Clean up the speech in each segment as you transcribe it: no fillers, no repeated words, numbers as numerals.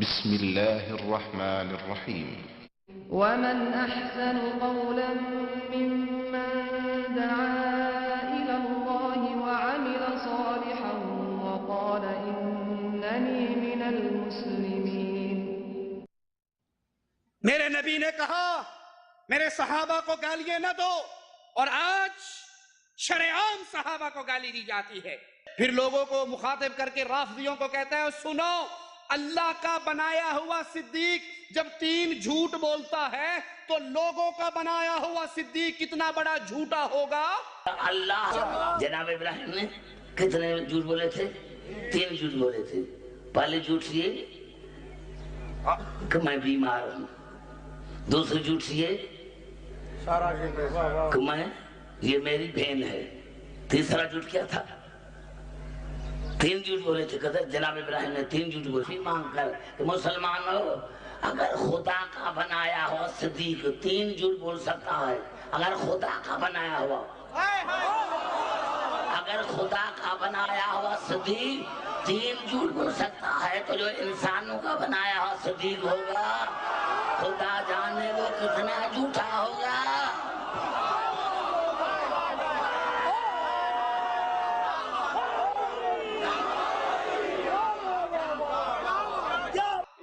بسم الله الرحمن الرحيم. ومن أحسن قولا ممن دعا إلى الله وعمل صالحا وقال إنني من المسلمين. میرے نبی نے کہا میرے صحابہ کو گالیاں نہ دو، اور آج شرعام صحابہ کو گالی دی جاتی ہے۔ پھر لوگوں کو مخاطب کر کے رافضیوں کو کہتا ہے سنو، اللہ کا بنایا ہوا صدیق جب 3 جھوٹ بولتا ہے تو لوگوں کا بنایا ہوا صدیق کتنا بڑا جھوٹا ہوگا۔ اللہ جناب ابراہیم نے کتنے جھوٹ بولے تھے؟ 3 جھوٹ بولے تھے۔ پہلے جھوٹ یہ کہ میں بیمار ہوں، دوسری جھوٹ یہ کہ میں یہ میری بہن ہے، تیسرا جھوٹ کیا تھا؟ 3 جھوٹ بولے تھے۔ کہتے جناب ابراہیم نے 3 جھوٹ بولے مانگ کر کہ مسلمانوں اگر خدا کا بنایا ہوا صدیق 3 جھوٹ بول سکتا ہے، اگر خدا کا بنایا ہوا صدیق 3 جھوٹ بول سکتا ہے تو جو انسانوں کا بنایا ہوا صدیق ہوگا خدا جانے وہ کتنا جھوٹا ہوگا۔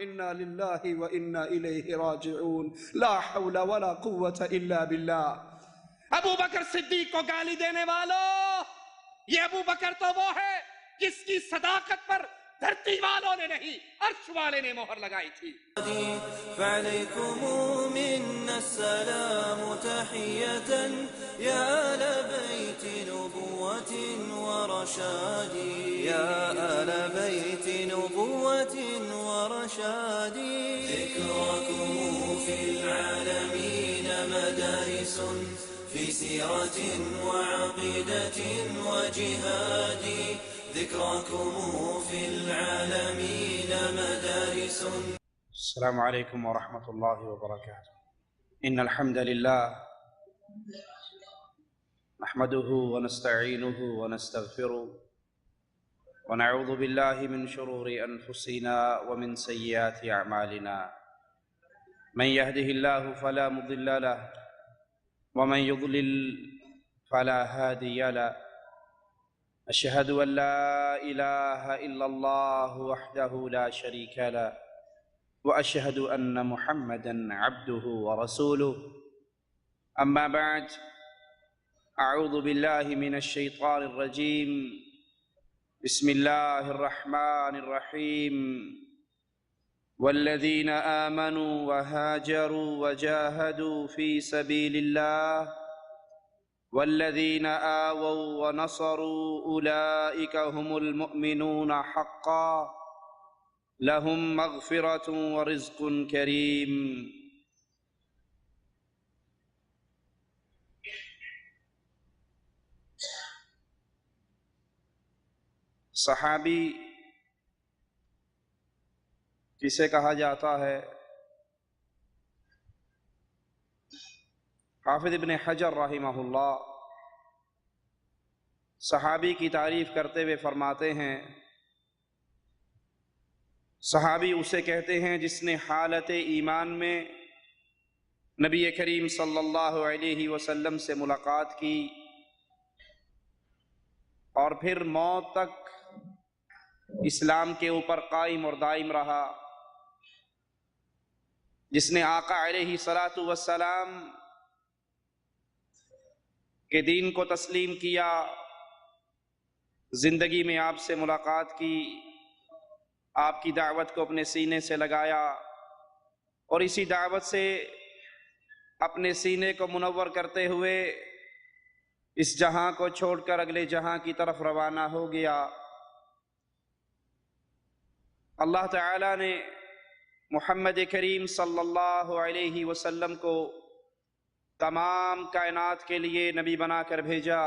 انا للہ و انا الیہ راجعون، لا حول ولا قوة الا باللہ۔ ابو بکر صدیق کو گالی دینے والوں، یہ ابو بکر تو وہ ہے جس کی صداقت پر دھرتی والوں نے نہیں عرش والے نے مہر لگائی تھی۔ فعليكم منا السلام تحية يا آل بيت نبوة ورشاد، يا آل بيت نبوة ورشاد. ذكركم في العالمين مدارس في سيرة وعقيدة وجهاد، ذكركم في العالمين مدارس. السلام علیکم ورحمۃ اللہ وبرکاتہ۔ ان الحمد للہ نحمده ونستعینه ونستغفره ونعوذ باللہ من شرور انفسنا ومن سیئات اعمالنا، من يهده الله فلا مضل له ومن يضلل فلا هادي له، اشهد ان لا اله الا الله وحده لا شريك له واشهد ان محمدا عبده ورسوله، اما بعد، اعوذ بالله من الشيطان الرجيم، بسم الله الرحمن الرحيم، والذين آمنوا وهاجروا وجاهدوا في سبيل الله والذين آووا ونصروا أولئك هم المؤمنون حقا، لهم مغفرة ورزق كريم۔ صحابی کسے کہا جاتا ہے؟ حافظ ابن حجر رحمہ اللہ صحابی کی تعریف کرتے ہوئے فرماتے ہیں صحابی اسے کہتے ہیں جس نے حالت ایمان میں نبی کریم صلی اللہ علیہ وسلم سے ملاقات کی اور پھر موت تک اسلام کے اوپر قائم اور دائم رہا، جس نے آقا علیہ الصلاۃ والسلام کے دین کو تسلیم کیا، زندگی میں آپ سے ملاقات کی، آپ کی دعوت کو اپنے سینے سے لگایا اور اسی دعوت سے اپنے سینے کو منور کرتے ہوئے اس جہاں کو چھوڑ کر اگلے جہاں کی طرف روانہ ہو گیا۔ اللہ تعالیٰ نے محمد کریم صلی اللہ علیہ وسلم کو تمام کائنات کے لیے نبی بنا کر بھیجا۔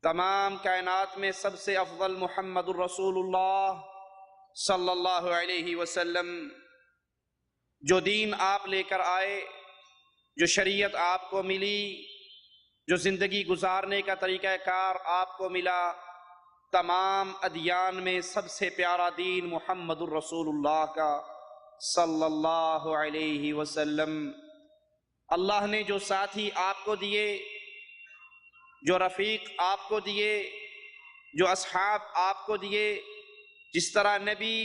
تمام کائنات میں سب سے افضل محمد الرسول اللہ صلی اللہ علیہ وسلم، جو دین آپ لے کر آئے، جو شریعت آپ کو ملی، جو زندگی گزارنے کا طریقہ کار آپ کو ملا، تمام ادیان میں سب سے پیارا دین محمد الرسول اللہ کا صلی اللہ علیہ وسلم۔ اللہ نے جو ساتھی آپ کو دیے، جو رفیق آپ کو دیے، جو اصحاب آپ کو دیے، جس طرح نبی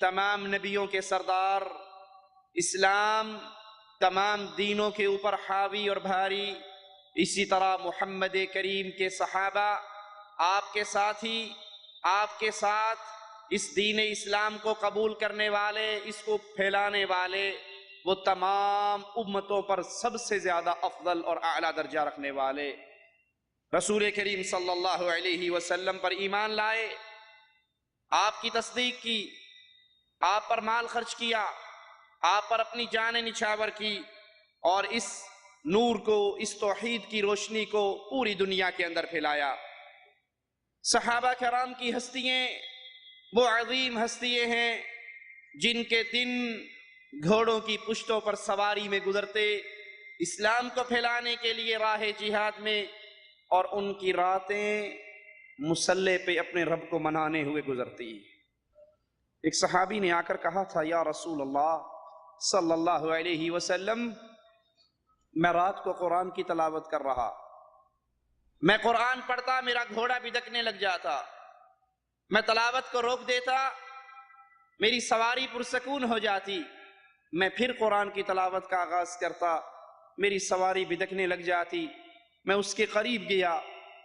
تمام نبیوں کے سردار، اسلام تمام دینوں کے اوپر حاوی اور بھاری، اسی طرح محمد کریم کے صحابہ آپ کے ساتھی، آپ کے ساتھ اس دین اسلام کو قبول کرنے والے، اس کو پھیلانے والے، وہ تمام امتوں پر سب سے زیادہ افضل اور اعلیٰ درجہ رکھنے والے رسول کریم صلی اللہ علیہ وسلم پر ایمان لائے، آپ کی تصدیق کی، آپ پر مال خرچ کیا، آپ پر اپنی جانیں نچھاور کی، اور اس نور کو، اس توحید کی روشنی کو پوری دنیا کے اندر پھیلایا۔ صحابہ کرام کی ہستیاں وہ عظیم ہستیاں ہیں جن کے دن گھوڑوں کی پشتوں پر سواری میں گزرتے اسلام کو پھیلانے کے لیے راہ جہاد میں، اور ان کی راتیں مسلح پہ اپنے رب کو منانے ہوئے گزرتی۔ ایک صحابی نے آ کر کہا تھا، یا رسول اللہ صلی اللہ علیہ وسلم، میں رات کو قرآن کی تلاوت کر رہا، میں قرآن پڑھتا، میرا گھوڑا بھی دکنے لگ جاتا، میں تلاوت کو روک دیتا، میری سواری پرسکون ہو جاتی، میں پھر قرآن کی تلاوت کا آغاز کرتا، میری سواری بھی دکنے لگ جاتی، میں اس کے قریب گیا،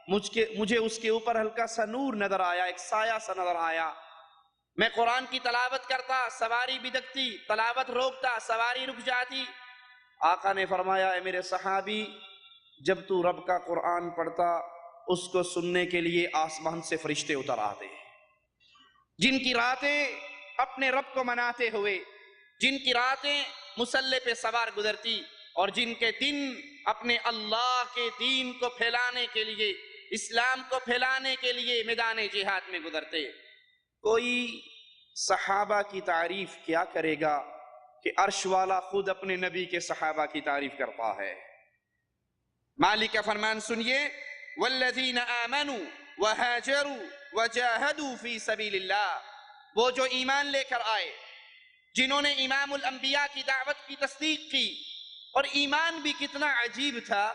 مجھے اس کے اوپر ہلکا سا نور نظر آیا، ایک سایہ سا نظر آیا، میں قرآن کی تلاوت کرتا، سواری بھی دکتی، تلاوت روکتا، سواری رک جاتی۔ آقا نے فرمایا، اے میرے صحابی، جب تو رب کا قرآن پڑھتا، اس کو سننے کے لیے آسمان سے فرشتے اتر آتے، جن کی راتیں اپنے رب کو مناتے ہوئے، جن کی راتیں مسلح پہ سوار گزرتی، اور جن کے دن اپنے اللہ کے دین کو پھیلانے کے لیے، اسلام کو پھیلانے کے لیے میدان جہاد میں گزرتے۔ کوئی صحابہ کی تعریف کیا کرے گا کہ عرش والا خود اپنے نبی کے صحابہ کی تعریف کرتا ہے۔ مالک کا فرمان سنیے، والذین آمنوا وہاجروا وجاہدوا فی سبیل اللہ، وہ جو ایمان لے کر آئے، جنہوں نے امام الانبیاء کی دعوت کی تصدیق کی، اور ایمان بھی کتنا عجیب تھا،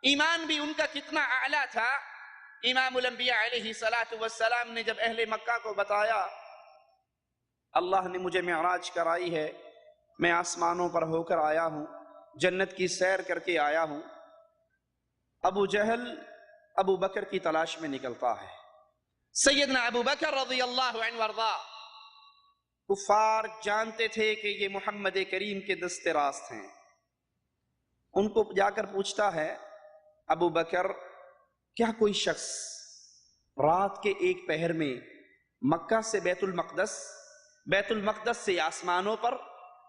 ایمان بھی ان کا کتنا اعلیٰ تھا۔ امام الانبیاء علیہ السلام نے جب اہل مکہ کو بتایا، اللہ نے مجھے معراج کرائی ہے، میں آسمانوں پر ہو کر آیا ہوں، جنت کی سیر کر کے آیا ہوں، ابو جہل ابو بکر کی تلاش میں نکلتا ہے۔ سیدنا ابو بکر رضی اللہ عنہ وارضا، کفار جانتے تھے کہ یہ محمد کریم کے دست راست ہیں، ان کو جا کر پوچھتا ہے، ابو بکر، کیا کوئی شخص رات کے ایک پہر میں مکہ سے بیت المقدس سے آسمانوں پر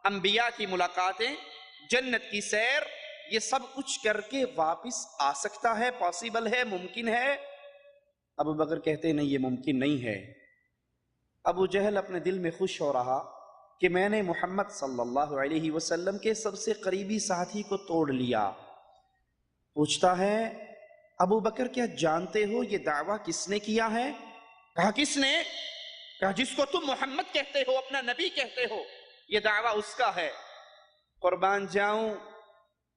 انبیاء کی ملاقاتیں، جنت کی سیر، یہ سب کچھ کر کے واپس آ سکتا ہے؟ پاسیبل ہے، ممکن ہے؟ ابو بکر کہتے نہیں، یہ ممکن نہیں ہے۔ ابو جہل اپنے دل میں خوش ہو رہا کہ میں نے محمد صلی اللہ علیہ وسلم کے سب سے قریبی ساتھی کو توڑ لیا۔ پوچھتا ہے، ابو بکر کیا جانتے ہو یہ دعویٰ کس نے کیا ہے؟ کہا، کس نے؟ کہا، جس کو تم محمد کہتے ہو، اپنا نبی کہتے ہو، یہ دعویٰ اس کا ہے۔ قربان جاؤں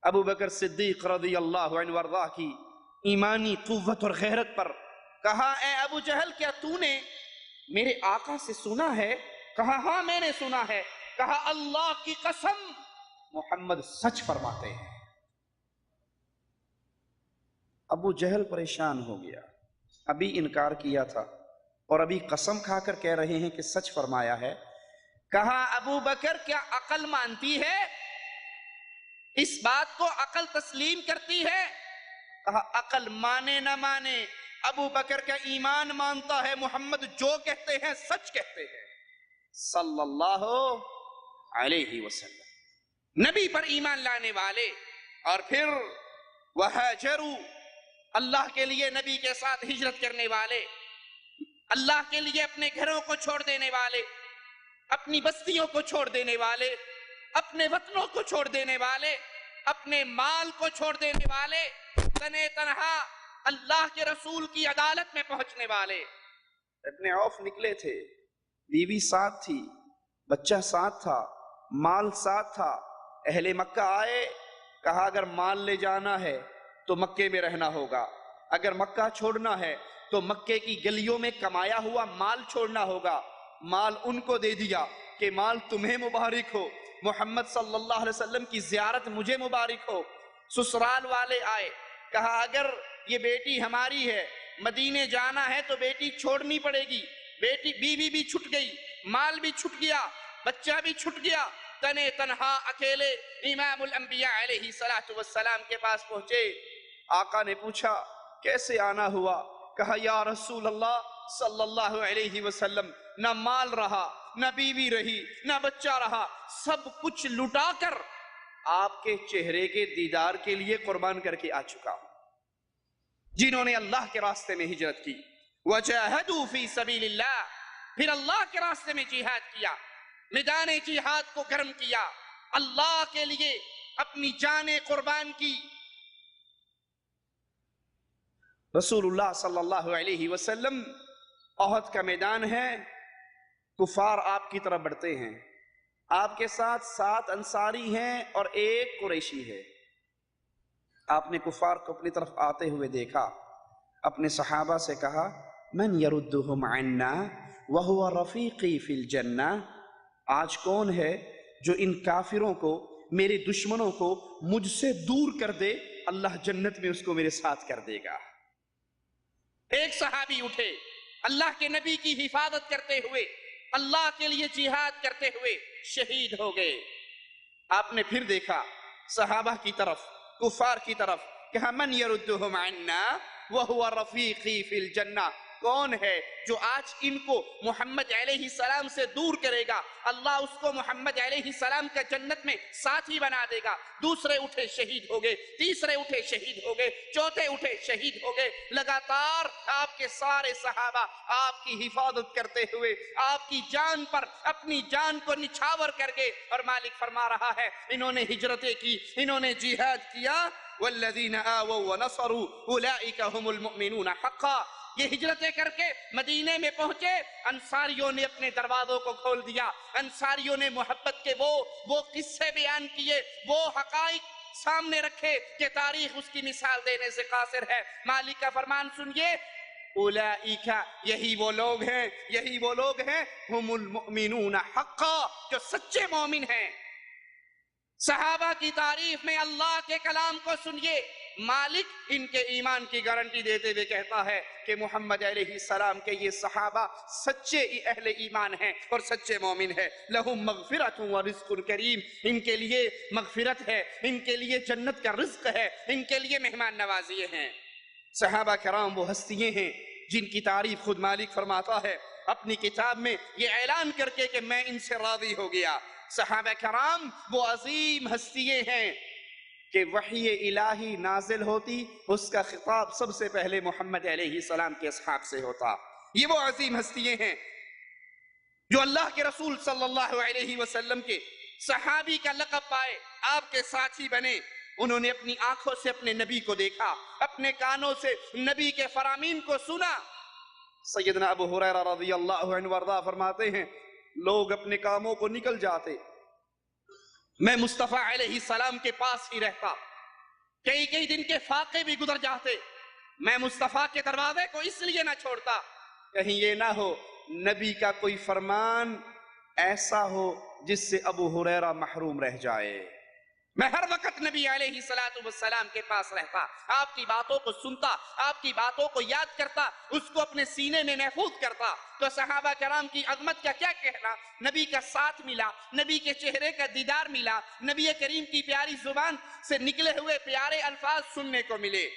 ابو بکر صدیق رضی اللہ عنہ وارضا کی ایمانی قوت اور غیرت پر۔ کہا، اے ابو جہل، کیا تو نے میرے آقا سے سنا ہے؟ کہا، ہاں میں نے سنا ہے۔ کہا، اللہ کی قسم، محمد سچ فرماتے ہیں۔ ابو جہل پریشان ہو گیا، ابھی انکار کیا تھا اور ابھی قسم کھا کر کہہ رہے ہیں کہ سچ فرمایا ہے۔ کہا، ابو بکر کیا عقل مانتی ہے؟ اس بات کو عقل تسلیم کرتی ہے؟ کہا، عقل مانے نہ مانے، ابو بکر کا ایمان مانتا ہے، محمد جو کہتے ہیں سچ کہتے ہیں صلی اللہ علیہ وسلم۔ نبی پر ایمان لانے والے، اور پھر وہاجروا، اللہ کے لیے نبی کے ساتھ ہجرت کرنے والے، اللہ کے لیے اپنے گھروں کو چھوڑ دینے والے، اپنی بستیوں کو چھوڑ دینے والے، اپنے وطنوں کو چھوڑ دینے والے، اپنے مال کو چھوڑ دینے والے، تنہا اللہ کے رسول کی عدالت میں پہنچنے والے، ابن عوف نکلے تھے، بیوی ساتھ تھی، بچہ ساتھ تھا، مال ساتھ تھا۔ اہل مکہ آئے، کہا اگر مال لے جانا ہے تو مکے میں رہنا ہوگا، اگر مکہ چھوڑنا ہے تو مکے کی گلیوں میں کمایا ہوا مال چھوڑنا ہوگا۔ مال ان کو دے دیا کہ مال تمہیں مبارک ہو، محمد صلی اللہ علیہ وسلم کی زیارت مجھے مبارک ہو۔ سسرال والے آئے، کہا اگر یہ بیٹی ہماری ہے، مدینے جانا ہے تو بیٹی چھوڑنی پڑے گی۔ بیوی بھی چھٹ گئی، مال بھی چھٹ گیا، بچہ بھی چھٹ گیا، تنے تنہا اکیلے امام الانبیاء علیہ السلام کے پاس پہنچے۔ آقا نے پوچھا کیسے آنا ہوا؟ کہا یا رسول اللہ صلی اللہ علیہ وسلم، نہ مال رہا، نہ بیوی رہی، نہ بچہ رہا، سب کچھ لٹا کر آپ کے چہرے کے دیدار کے لیے قربان کر کے آ چکا۔ جنہوں نے اللہ کے راستے میں ہجرت کی، وَجَاهَدُوا فِي سَبِيلِ اللَّهِ، پھر اللہ کے راستے میں جہاد کیا، میدان جہاد کو گرم کیا، اللہ کے لیے اپنی جانیں قربان کی۔ رسول اللہ صلی اللہ علیہ وسلم، احد کا میدان ہے، کفار آپ کی طرف بڑھتے ہیں، آپ کے ساتھ 7 انصاری ہیں اور 1 قریشی ہے۔ آپ نے کفار کو اپنی طرف آتے ہوئے دیکھا، اپنے صحابہ سے کہا من یردہم عنا وہو رفیقی فی الجنہ، آج کون ہے جو ان کافروں کو، میرے دشمنوں کو مجھ سے دور کر دے، اللہ جنت میں اس کو میرے ساتھ کر دے گا۔ ایک صحابی اٹھے، اللہ کے نبی کی حفاظت کرتے ہوئے، اللہ کے لیے جہاد کرتے ہوئے شہید ہو گئے۔ آپ نے پھر دیکھا صحابہ کی طرف، کفار کی طرف، کہا من یردہم عنا وہو رفیقی فی الجنہ، کون ہے جو آج ان کو محمد علیہ السلام سے دور کرے گا، اللہ اس کو محمد علیہ السلام کا جنت میں ساتھی بنا دے گا۔ دوسرے اٹھے شہید ہو گئے، تیسرے اٹھے شہید ہو گئے، چوتھے اٹھے شہید ہو گئے۔ لگاتار آپ کے سارے صحابہ آپ کی حفاظت کرتے ہوئے آپ کی جان پر اپنی جان کو نچھاور کر گئے۔ اور مالک فرما رہا ہے انہوں نے ہجرتیں کی، انہوں نے جہاد کیا، والذین آووا ونصروا اولئک هم المؤمنون حقا۔ یہ ہجرتیں کر کے مدینے میں پہنچے، انصاریوں نے اپنے دروازوں کو کھول دیا، انصاریوں نے محبت کے وہ قصے بیان کیے، وہ حقائق سامنے رکھے کہ تاریخ اس کی مثال دینے سے قاصر ہے۔ مالک کا فرمان سنیے، اولئک، یہی وہ لوگ ہیں ہم المؤمنون حقا، جو سچے مومن ہیں۔ صحابہ کی تعریف میں اللہ کے کلام کو سنیے، مالک ان کے ایمان کی گارنٹی دیتے ہوئے کہتا ہے کہ محمد علیہ السلام کے یہ صحابہ سچے اہل ایمان ہیں اور سچے مومن ہیں۔ لہم مغفرۃ ورزق کریم، ان کے لیے مغفرت ہے، ان کے لیے جنت کا رزق ہے، ان کے لیے مہمان نوازی ہیں۔ صحابہ کرام وہ ہستیاں ہیں جن کی تعریف خود مالک فرماتا ہے اپنی کتاب میں یہ اعلان کر کے کہ میں ان سے راضی ہو گیا۔ صحابہ کرام وہ عظیم ہستیاں ہیں کہ وحی الہی نازل ہوتی، اس کا خطاب سب سے پہلے محمد علیہ السلام کے اصحاب سے ہوتا۔ یہ وہ عظیم ہستیاں ہیں جو اللہ کے رسول صلی اللہ علیہ وسلم کے صحابی کا لقب پائے، آپ کے ساتھی بنے۔ انہوں نے اپنی آنکھوں سے اپنے نبی کو دیکھا، اپنے کانوں سے نبی کے فرامین کو سنا۔ سیدنا ابو ہریرہ رضی اللہ عنہ وارضاہ فرماتے ہیں لوگ اپنے کاموں کو نکل جاتے، میں مصطفیٰ علیہ السلام کے پاس ہی رہتا، کئی دن کے فاقے بھی گزر جاتے، میں مصطفیٰ کے دروازے کو اس لیے نہ چھوڑتا کہیں یہ نہ ہو نبی کا کوئی فرمان ایسا ہو جس سے ابو ہریرہ محروم رہ جائے۔ میں ہر وقت نبی علیہ السلام کے پاس رہتا، آپ کی باتوں کو سنتا، آپ کی باتوں کو یاد کرتا، اس کو اپنے سینے میں محفوظ کرتا۔ تو صحابہ کرام کی عظمت کا کیا کہنا، نبی کا ساتھ ملا، نبی کے چہرے کا دیدار ملا، نبی کریم کی پیاری زبان سے نکلے ہوئے پیارے الفاظ سننے کو ملے۔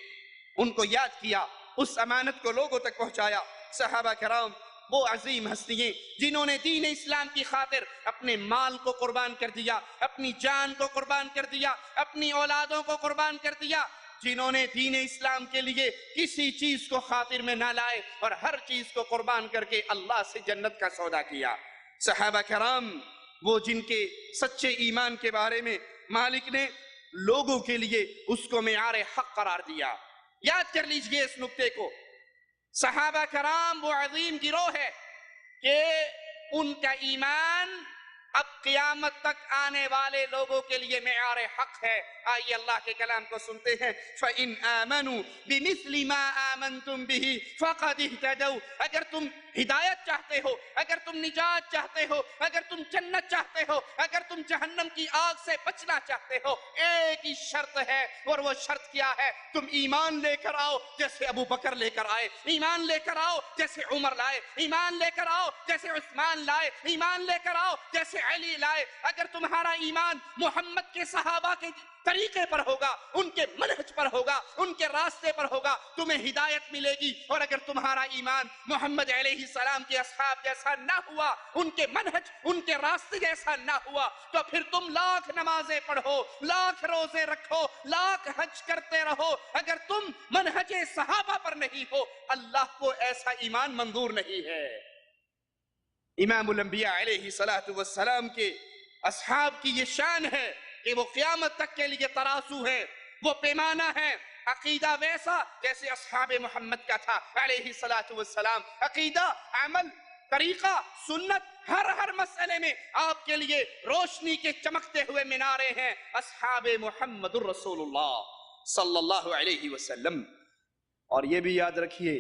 ان کو یاد کیا، اس امانت کو لوگوں تک پہنچایا۔ صحابہ کرام وہ عظیم ہستیاں جنہوں نے دین اسلام کی خاطر اپنے مال کو قربان کر دیا، اپنی جان کو قربان کر دیا، اپنی اولادوں کو قربان کر دیا، جنہوں نے دین اسلام کے لیے کسی چیز کو خاطر میں نہ لائے اور ہر چیز کو قربان کر کے اللہ سے جنت کا سودا کیا۔ صحابہ کرام وہ جن کے سچے ایمان کے بارے میں مالک نے لوگوں کے لیے اس کو معیار حق قرار دیا۔ یاد کر لیجئے اس نقطے کو، صحابہ کرام وہ عظیم گروہ ہے کہ ان کا ایمان اب قیامت تک آنے والے لوگوں کے لیے معیار حق ہے۔ آئیے اللہ کے کلام کو سنتے ہیں، فَإِنْ آمَنُوا بِمِثْلِ مَا آمَنْتُمْ بِهِ فَقَدِ اهْتَدَوْا۔ اگر تم ہدایت چاہتے ہو، اگر تم نجات چاہتے ہو، اگر تم جنت چاہتے ہو، اگر تم جہنم کی آگ سے بچنا چاہتے ہو، ایک ہی شرط ہے، اور وہ شرط کیا ہے؟ تم ایمان لے کر آؤ جیسے ابو بکر لے کر آئے، ایمان لے کر آؤ جیسے عمر لائے، ایمان لے کر آؤ جیسے عثمان لائے، ایمان لے کر آؤ جیسے علی لائے۔ اگر تمہارا ایمان محمد کے صحابہ کے طریقے پر ہوگا، ان کے منہج پر ہوگا، ان کے راستے پر ہوگا، تمہیں ہدایت ملے گی۔ اور اگر تمہارا ایمان محمد علیہ السلام کے اصحاب جیسا نہ ہوا، ان کے منہج، ان کے راستے جیسا نہ ہوا، تو پھر تم لاکھ نمازیں پڑھو، لاکھ روزے رکھو، لاکھ حج کرتے رہو، اگر تم منہج صحابہ پر نہیں ہو، اللہ کو ایسا ایمان منظور نہیں ہے۔ امام الانبیاء علیہ السلام کے اصحاب کی یہ شان ہے کہ وہ قیامت تک کے لیے ترازو ہے، وہ پیمانہ ہے۔ عقیدہ ویسا جیسے اصحاب محمد کا تھا علیہ السلام، عقیدہ، عمل، طریقہ، سنت، ہر مسئلے میں آپ کے لیے روشنی کے چمکتے ہوئے مینارے ہیں اصحاب محمد الرسول اللہ صلی اللہ علیہ وسلم۔ اور یہ بھی یاد رکھیے،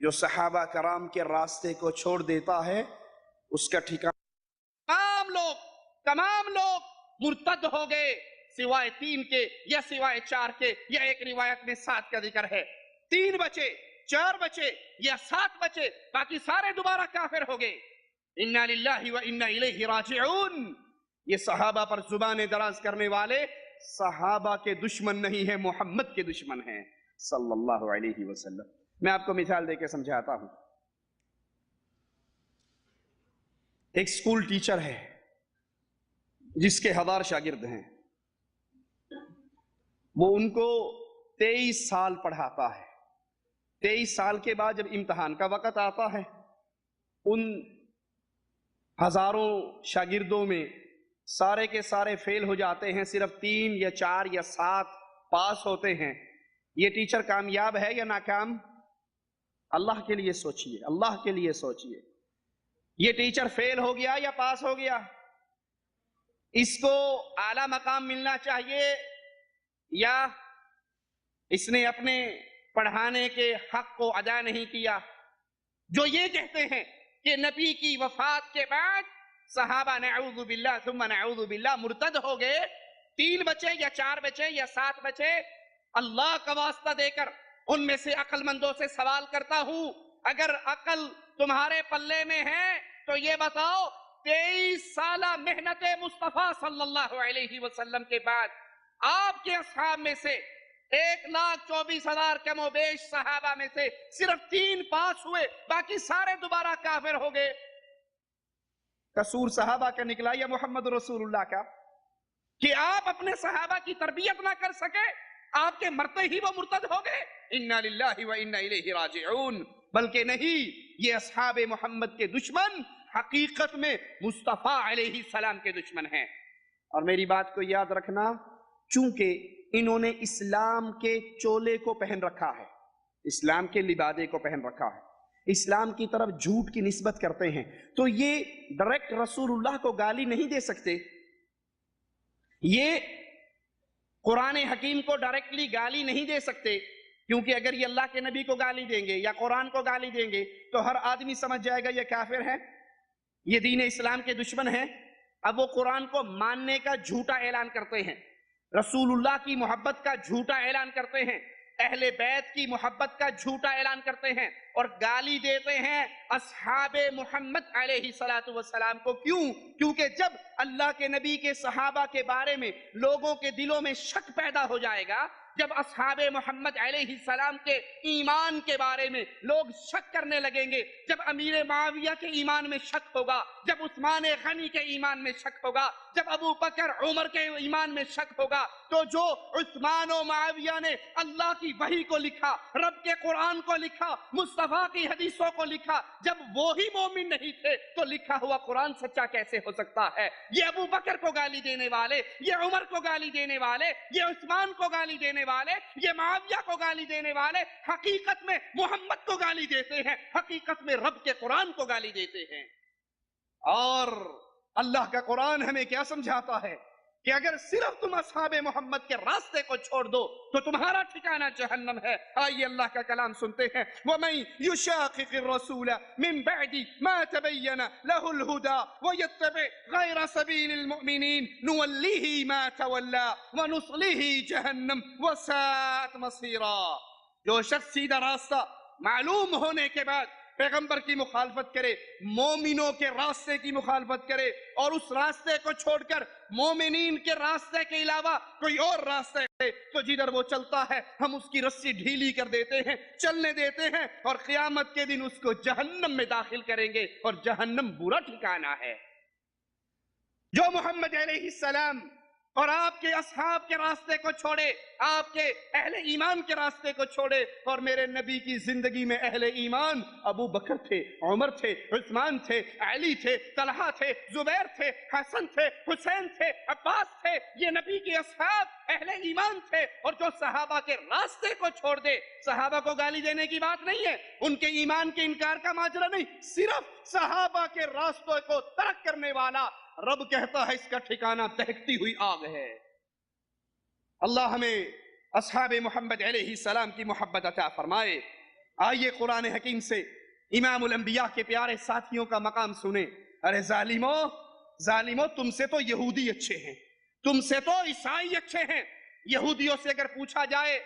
جو صحابہ کرام کے راستے کو چھوڑ دیتا ہے اس کا ٹھکانہ تمام لوگ مرتد ہو گئے، سوائے 3 کے یا سوائے 4 کے، یا ایک روایت میں 7 کا ذکر ہے۔ 3 بچے، 4 بچے یا 7 بچے، باقی سارے دوبارہ کافر ہو گئے۔ اِنَّا لِلَّهِ وَإِنَّا إِلَيْهِ رَاجِعُونَ۔ یہ صحابہ پر زبان دراز کرنے والے صحابہ کے دشمن نہیں ہیں، محمد کے دشمن ہیں صلی اللہ علیہ وسلم۔ میں آپ کو مثال دے کے سمجھاتا ہوں۔ ایک سکول ٹیچر ہے جس کے 1000 شاگرد ہیں، وہ ان کو 23 سال پڑھاتا ہے۔ 23 سال کے بعد جب امتحان کا وقت آتا ہے، ان ہزاروں شاگردوں میں سارے کے سارے فیل ہو جاتے ہیں، صرف 3 یا 4 یا 7 پاس ہوتے ہیں۔ یہ ٹیچر کامیاب ہے یا ناکام؟ اللہ کے لیے سوچئے، اللہ کے لیے سوچئے۔ یہ ٹیچر فیل ہو گیا یا پاس ہو گیا؟ اس کو اعلیٰ مقام ملنا چاہیے یا اس نے اپنے پڑھانے کے حق کو ادا نہیں کیا؟ جو یہ کہتے ہیں کہ نبی کی وفات کے بعد صحابہ نعوذ باللہ ثم نعوذ باللہ مرتد ہو گئے، 3 بچے یا 4 بچے یا 7 بچے، اللہ کا واسطہ دے کر ان میں سے عقل مندوں سے سوال کرتا ہوں، اگر عقل تمہارے پلے میں ہے تو یہ بتاؤ 23 سالہ محنت مصطفیٰ صلی اللہ علیہ وسلم کے بعد آپ کے اصحاب میں سے 1,24,000 کم و بیش صحابہ میں سے صرف 3 پاس ہوئے، باقی سارے دوبارہ کافر ہو گئے۔ قصور صحابہ کا نکلا یا محمد رسول اللہ کا؟ کہ آپ اپنے صحابہ کی تربیت نہ کر سکے، آپ کے مرتے ہی وہ مرتد ہو گئے۔ اِنَّا لِلَّهِ وَإِنَّا إِلَيْهِ رَاجِعُونَ۔ بلکہ نہیں، یہ اصحاب محمد کے دشمن حقیقت میں مصطفیٰ علیہ السلام کے دشمن ہیں۔ اور میری بات کو یاد رکھنا، چونکہ انہوں نے اسلام کے چولے کو پہن رکھا ہے، اسلام کے لبادے کو پہن رکھا ہے، اسلام کی طرف جھوٹ کی نسبت کرتے ہیں، تو یہ ڈائریکٹ رسول اللہ کو گالی نہیں دے سکتے، یہ قرآن حکیم کو ڈائریکٹلی گالی نہیں دے سکتے، کیونکہ اگر یہ اللہ کے نبی کو گالی دیں گے یا قرآن کو گالی دیں گے تو ہر آدمی سمجھ جائے گا یہ کافر ہے، یہ دین اسلام کے دشمن ہیں۔ اب وہ قرآن کو ماننے کا جھوٹا اعلان کرتے ہیں، رسول اللہ کی محبت کا جھوٹا اعلان کرتے ہیں، اہل بیت کی محبت کا جھوٹا اعلان کرتے ہیں، اور گالی دیتے ہیں اصحاب محمد علیہ السلام کو۔ کیوں؟ کیونکہ جب اللہ کے نبی کے صحابہ کے بارے میں لوگوں کے دلوں میں شک پیدا ہو جائے گا، جب اصحاب محمد علیہ السلام کے ایمان کے بارے میں لوگ شک کرنے لگیں گے، جب امیر معاویہ کے ایمان میں شک ہوگا، جب عثمان غنی کے ایمان میں شک ہوگا، جب ابو بکر عمر کے ایمان میں شک ہوگا، تو جو عثمان و معاویہ نے اللہ کی وحی کو لکھا، رب کے قرآن کو لکھا، مصطفیٰ کی حدیثوں کو لکھا، جب وہی مومن نہیں تھے تو لکھا ہوا قرآن سچا کیسے ہو سکتا ہے؟ یہ ابو بکر کو گالی دینے والے، یہ عمر کو گالی دینے والے، یہ عثمان کو گالی دینے دینے والے، یہ معاویہ کو گالی دینے والے حقیقت میں محمد کو گالی دیتے ہیں، حقیقت میں رب کے قرآن کو گالی دیتے ہیں۔ اور اللہ کا قرآن ہمیں کیا سمجھاتا ہے کہ اگر صرف تم اصحاب محمد کے راستے کو چھوڑ دو تو تمہارا ٹھکانہ جہنم ہے۔ آئیے اللہ کا کلام سنتے ہیں، وَمَن يُشَاقِقِ الرَّسُولَ مِن بَعْدِ مَا تَبَيَّنَ لَهُ الْهُدَى وَيَتَّبِعْ غَيْرَ سَبِيلِ الْمُؤْمِنِينَ نُوَلِّهِ مَا تَوَلَّى وَنُصْلِهِ جَهَنَّمَ وَسَاءَتْ مَصِيرًا۔ جو شخص سیدھا راستہ معلوم ہونے کے بعد پیغمبر کی مخالفت کرے، مومنوں کے راستے کی مخالفت کرے اور اس راستے کو چھوڑ کر مومنین کے راستے کے علاوہ کوئی اور راستے ہے تو جدھر وہ چلتا ہے ہم اس کی رسی ڈھیلی کر دیتے ہیں، چلنے دیتے ہیں، اور قیامت کے دن اس کو جہنم میں داخل کریں گے، اور جہنم برا ٹھکانہ ہے۔ جو محمد علیہ السلام اور آپ کے اصحاب کے راستے کو چھوڑے، آپ کے اہل ایمان کے راستے کو چھوڑے، اور میرے نبی کی زندگی میں اہل ایمان ابو بکر تھے، عمر تھے، عثمان تھے، علی تھے، طلحہ تھے، زبیر تھے، حسن تھے، حسین تھے، عباس تھے، یہ نبی کے اصحاب اہل ایمان تھے۔ اور جو صحابہ کے راستے کو چھوڑ دے، صحابہ کو گالی دینے کی بات نہیں ہے، ان کے ایمان کے انکار کا ماجرا نہیں، صرف صحابہ کے راستوں کو ترک کرنے والا رب کہتا ہے اس کا ٹھکانہ دہکتی ہوئی آگ ہے۔ اللہ ہمیں اصحاب محمد علیہ السلام کی محبت عطا فرمائے۔ آئیے قرآن حکیم سے امام الانبیاء کے پیارے ساتھیوں کا مقام سنیں۔ ارے ظالموں تم سے تو یہودی اچھے ہیں، تم سے تو عیسائی اچھے ہیں۔ یہودیوں سے اگر پوچھا جائے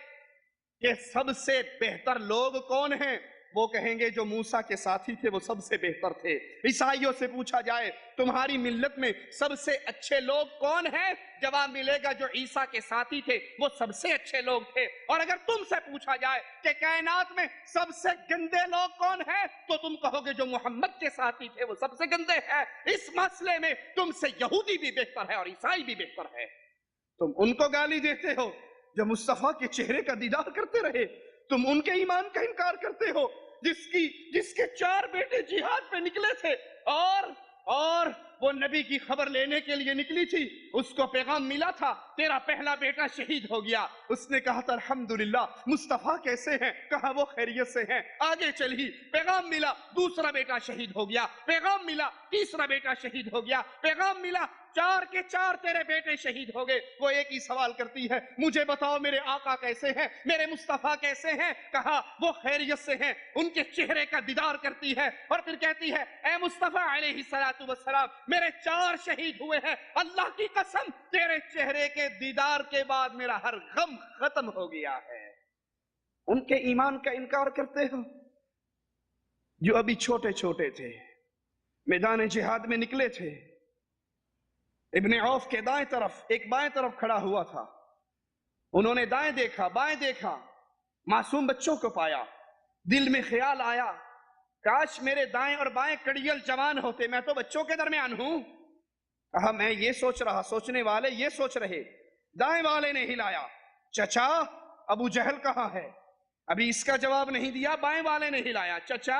کہ سب سے بہتر لوگ کون ہیں، وہ کہیں گے جو موسیٰ کے ساتھی تھے وہ سب سے بہتر تھے۔ عیسائیوں سے پوچھا جائے تمہاری ملت میں سب سے اچھے لوگ کون ہیں، جواب ملے گا جو عیسیٰ کے ساتھی تھے وہ سب سے اچھے لوگ تھے۔ اور اگر تم سے پوچھا جائے کہ کائنات میں سب سے گندے لوگ کون ہیں تو تم کہو گے جو محمد کے ساتھی تھے وہ سب سے گندے ہیں۔ اس مسئلے میں تم سے یہودی بھی بہتر ہے اور عیسائی بھی بہتر ہے۔ تم ان کو گالی دیتے ہو جو مصطفیٰ کے چہرے کا دیدار کرتے رہے، تم ان کے ایمان کا انکار کرتے ہو جس کے 4 بیٹے جہاد پہ نکلے تھے، اور وہ نبی کی خبر لینے کے لیے نکلی تھی، اس کو پیغام ملا تھا تیرا پہلا بیٹا شہید ہو گیا، اس نے کہا تھا الحمدللہ مصطفیٰ کیسے ہیں، کہا وہ خیریت سے ہیں، آگے چلی، پیغام ملا دوسرا بیٹا شہید ہو گیا، پیغام ملا تیسرا بیٹا شہید ہو گیا، پیغام ملا 4 کے 4 تیرے بیٹے شہید ہو گئے۔ وہ ایک ہی سوال کرتی ہے، مجھے بتاؤ میرے آقا کیسے ہیں، میرے مصطفیٰ کیسے ہیں، کہا وہ خیریت سے ہیں، ان کے چہرے کا دیدار کرتی ہے، اور پھر کہتی ہے اے مصطفیٰ علیہ السلام میرے 4 شہید ہوئے ہیں، اللہ کی قسم تیرے چہرے کے دیدار کے بعد میرا ہر غم ختم ہو گیا ہے۔ ان کے ایمان کا انکار کرتے ہو جو ابھی چھوٹے چھوٹے تھے، میدان جہاد میں نکلے تھے، ابن عوف کے دائیں طرف ایک بائیں طرف کھڑا ہوا تھا، انہوں نے دائیں دیکھا بائیں دیکھا، معصوم بچوں کو پایا، دل میں خیال آیا کاش میرے دائیں اور بائیں کڑیل جوان ہوتے، میں تو بچوں کے درمیان ہوں۔ کہا میں یہ سوچ رہا، سوچنے والے یہ سوچ رہے، دائیں والے نے ہلایا، چچا ابو جہل کہاں ہے؟ ابھی اس کا جواب نہیں دیا، بائیں والے نے ہلایا، چچا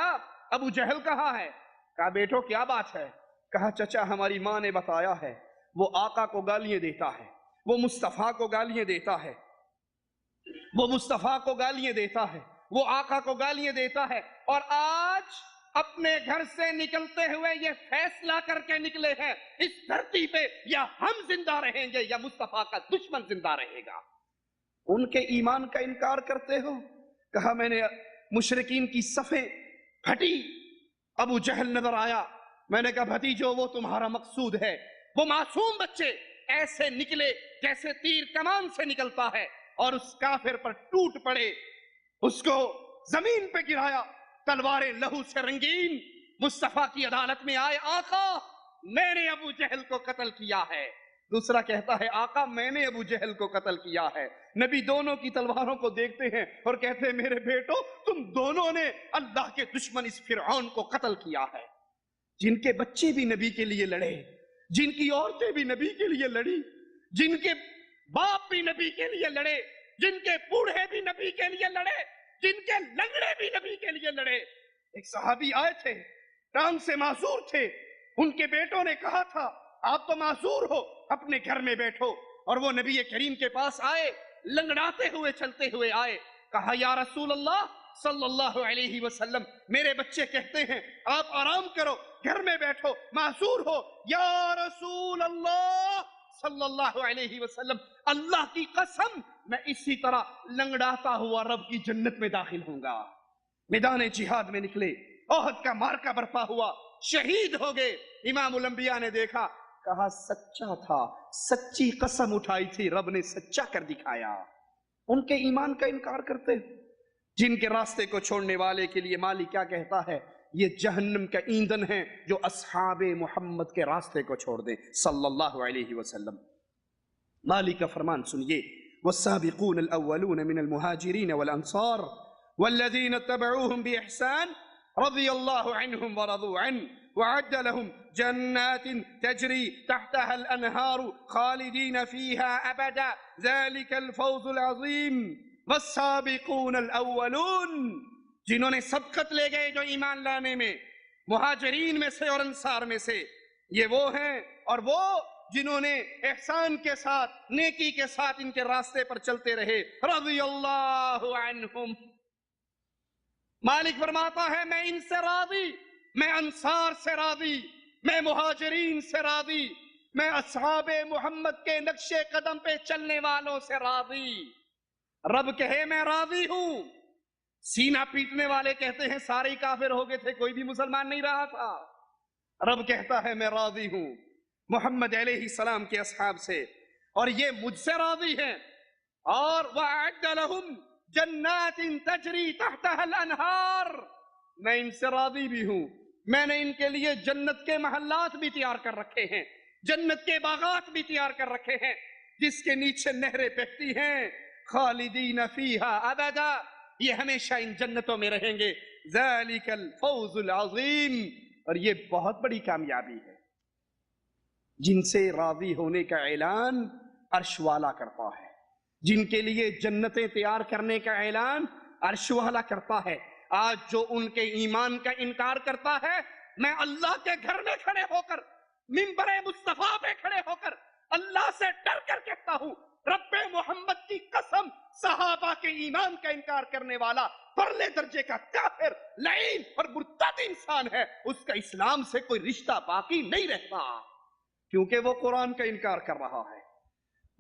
ابو جہل کہاں ہے؟ کہا بیٹو کیا بات ہے؟ کہا چچا ہماری ماں نے بتایا ہے وہ آقا کو گالیاں دیتا ہے، وہ مصطفیٰ کو گالیاں دیتا ہے، وہ مصطفیٰ کو گالیاں دیتا ہے، وہ آقا کو گالیاں دیتا ہے، اور آج اپنے گھر سے نکلتے ہوئے یہ فیصلہ کر کے نکلے ہیں اس دھرتی پہ یا ہم زندہ رہیں گے یا مصطفیٰ کا دشمن زندہ رہے گا۔ ان کے ایمان کا انکار کرتے ہو؟ کہا میں نے مشرکین کی صفیں پھٹی، ابو جہل نظر آیا، میں نے کہا بھتیجو وہ تمہارا مقصود ہے، وہ معصوم بچے ایسے نکلے جیسے تیر کمان سے نکلتا ہے، اور اس کافر پر ٹوٹ پڑے، اس کو زمین پہ گرایا، تلواریں لہو سے رنگین، مصطفیٰ کی عدالت میں آئے، آقا میں نے ابو جہل کو قتل کیا ہے، دوسرا کہتا ہے آقا میں نے ابو جہل کو قتل کیا ہے۔ نبی دونوں کی تلواروں کو دیکھتے ہیں اور کہتے ہیں میرے بیٹو تم دونوں نے اللہ کے دشمن اس فرعون کو قتل کیا ہے، جن کے بچے بھی نبی کے لیے لڑے، جن کی عورتیں بھی نبی کے لیے لڑی، جن کے باپ بھی نبی کے لیے لڑے، جن کے بوڑھے بھی نبی کے لیے لڑے، جن کے لنگڑے بھی نبی کے لیے لڑے۔ ایک صحابی آئے تھے، ٹانگ سے معذور تھے، ان کے بیٹوں نے کہا تھا آپ تو معذور ہو، اپنے گھر میں بیٹھو، اور وہ نبی کریم کے پاس آئے، لنگڑاتے ہوئے چلتے ہوئے آئے. کہا یا رسول اللہ صلی اللہ علیہ وسلم میرے بچے کہتے ہیں آپ آرام کرو, گھر میں بیٹھو, معذور ہو. یا رسول اللہ صلی اللہ علیہ وسلم اللہ کی قسم میں اسی طرح لنگڑاتا ہوا رب کی جنت میں داخل ہوں گا. میدان جہاد میں نکلے, احد کا مارکا برپا ہوا, شہید ہو گئے. امام الانبیاء نے دیکھا, کہا سچا تھا, سچی قسم اٹھائی تھی, رب نے سچا کر دکھایا. ان کے ایمان کا انکار کرتے. جن کے راستے کو چھوڑنے والے کے لیے مالی کیا کہتا ہے, یہ جہنم کا ایندھن ہے جو اصحاب محمد کے راستے کو چھوڑ دیں صلی اللہ علیہ وسلم. مالی کا فرمان سنیے, والسابقون الاولون من المہاجرین والانصار والذین اتبعوهم بإحسان رضی اللہ عنہم ورضوا عنہ وعد لهم جنات تجری تحتها الانہار خالدین فیہا ابدا ذلک الفوز العظیم. والسابقون الاولون, جنہوں نے سبقت لے گئے جو ایمان لانے میں, مہاجرین میں سے اور انصار میں سے, یہ وہ ہیں اور وہ جنہوں نے احسان کے ساتھ نیکی کے ساتھ ان کے راستے پر چلتے رہے. رضی اللہ عنہم. مالک فرماتا ہے میں ان سے راضی, میں انصار سے راضی, میں مہاجرین سے راضی, میں اصحاب محمد کے نقش قدم پہ چلنے والوں سے راضی. رب کہے میں راضی ہوں. سینہ پیٹنے والے کہتے ہیں سارے ہی کافر ہو گئے تھے, کوئی بھی مسلمان نہیں رہا تھا. رب کہتا ہے میں راضی ہوں محمد علیہ السلام کے اصحاب سے, اور یہ مجھ سے راضی ہیں. اور وَأَعَدَّ لَهُمْ جَنَّاتٍ تَجْرِي تَحْتَهَا الْأَنْهَارِ, میں ان سے راضی بھی ہوں. میں نے ان کے لیے جنت کے محلات بھی تیار کر رکھے ہیں, جنت کے باغات بھی تیار کر رکھے ہیں جس کے نیچے نہریں بہتی ہیں. خالدین فیہا ابدا, یہ ہمیشہ ان جنتوں میں رہیں گے. ذالک الفوز العظیم, اور یہ بہت بڑی کامیابی ہے. جن سے راضی ہونے کا اعلان عرش والا کرتا ہے, جن کے لیے جنتیں تیار کرنے کا اعلان عرش والا کرتا ہے. آج جو ان کے ایمان کا انکار کرتا ہے, میں اللہ کے گھر میں کھڑے ہو کر, منبر مصطفیٰ پہ کھڑے ہو کر اللہ سے ڈر کر کہتا ہوں رب محمد کی قسم, صحابہ کے ایمان کا انکار کرنے والا پرلے درجے کا کافر, لعین اور مرتد انسان ہے. اس کا اسلام سے کوئی رشتہ باقی نہیں رہتا, کیونکہ وہ قرآن کا انکار کر رہا ہے,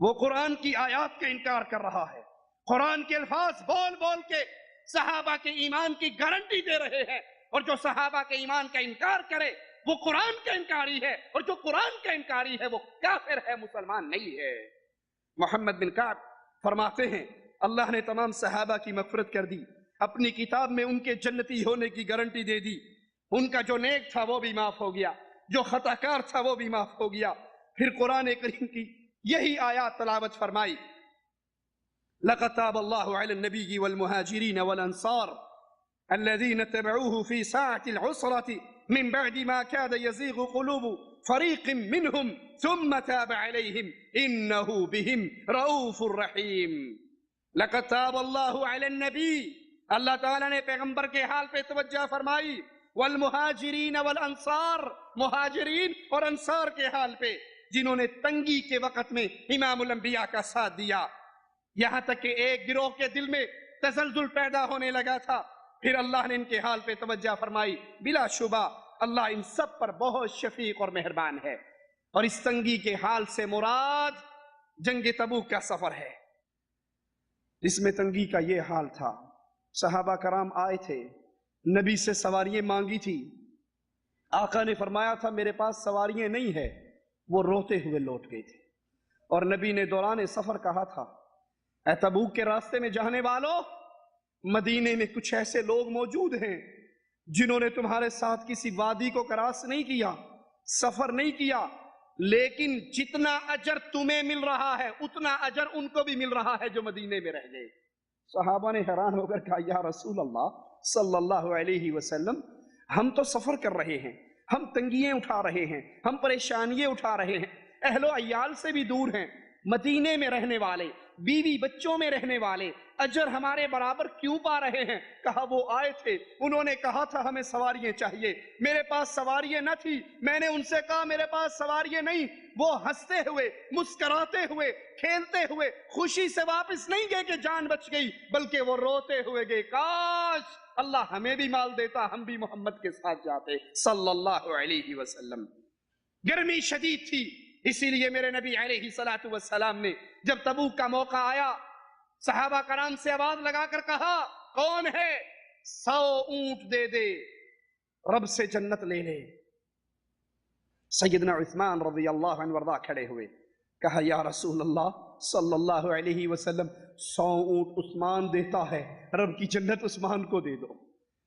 وہ قرآن کی آیات کا انکار کر رہا ہے, قرآن کے الفاظ بول بول کے صحابہ کے ایمان کی گارنٹی دے رہے ہیں. اور جو صحابہ کے ایمان کا انکار کرے وہ قرآن کا انکاری ہے, اور جو قرآن کا انکاری ہے وہ کافر ہے, مسلمان نہیں ہے. محمد بن کعب فرماتے ہیں اللہ نے تمام صحابہ کی مغفرت کر دی, اپنی کتاب میں ان کے جنتی ہونے کی گارنٹی دے دی. ان کا جو نیک تھا وہ بھی معاف ہو گیا, جو خطا کار تھا وہ بھی معاف ہو گیا. پھر قرآن کریم کی یہی آیات تلاوت فرمائی, لقد تاب الله على النبي والمهاجرين والأنصار الذين اتبعوه في ساعة العسرة من بعد ما كاد يزيغ قلوب فريق منهم ثم تاب عليهم إنه بهم رؤوف رحيم. لقد تاب الله على النبي, اللہ تعالیٰ نے پیغمبر کے حال پہ توجہ فرمائی, والمہاجرین والانصار, مہاجرین اور انصار کے حال پہ جنہوں نے تنگی کے وقت میں امام الانبیاء کا ساتھ دیا. یہاں تک کہ ایک گروہ کے دل میں تزلزل پیدا ہونے لگا تھا, پھر اللہ نے ان کے حال پہ توجہ فرمائی. بلا شبہ اللہ ان سب پر بہت شفیق اور مہربان ہے. اور اس تنگی کے حال سے مراد جنگ تبوک کا سفر ہے, جس میں تنگی کا یہ حال تھا. صحابہ کرام آئے تھے, نبی سے سواریاں مانگی تھی, آقا نے فرمایا تھا میرے پاس سواریاں نہیں ہے, وہ روتے ہوئے لوٹ گئے تھے. اور نبی نے دوران سفر کہا تھا اے تبوک کے راستے میں جانے والوں, مدینے میں کچھ ایسے لوگ موجود ہیں جنہوں نے تمہارے ساتھ کسی وادی کو کراس نہیں کیا, سفر نہیں کیا, لیکن جتنا اجر تمہیں مل رہا ہے اتنا اجر ان کو بھی مل رہا ہے جو مدینے میں رہ گئے. صحابہ نے حیران ہو کر کہا یا رسول اللہ صلی اللہ علیہ وسلم, ہم تو سفر کر رہے ہیں, ہم تنگیاں اٹھا رہے ہیں, ہم پریشانیاں اٹھا رہے ہیں, اہل و عیال سے بھی دور ہیں, مدینے میں رہنے والے, بیوی بچوں میں رہنے والے اجر ہمارے برابر کیوں پا رہے ہیں؟ کہا وہ آئے تھے، انہوں نے کہا تھا ہمیں سواریاں چاہیے، میرے پاس سواریاں نہ تھی، میں نے ان سے کہا میرے پاس سواریاں نہیں۔ وہ ہنستے ہوئے، مسکراتے ہوئے، کھیلتے ہوئے خوشی سے واپس نہیں گئے کہ جان بچ گئی، بلکہ وہ روتے ہوئے گئے، کاش اللہ ہمیں بھی مال دیتا، ہم بھی محمد کے ساتھ جاتے صلی اللہ علیہ وسلم۔ گرمی شدید تھی، اسی لیے میرے نبی علیہ السلام نے جب تبوک کا موقع آیا صحابہ کرام سے آواز لگا کر کہا، کون ہے 100 اونٹ دے دے رب سے جنت لے لے۔ سیدنا عثمان رضی اللہ عنہ وارضاہ کھڑے ہوئے، کہا یا رسول اللہ صلی اللہ علیہ وسلم 100 اونٹ عثمان دیتا ہے، رب کی جنت عثمان کو دے دو۔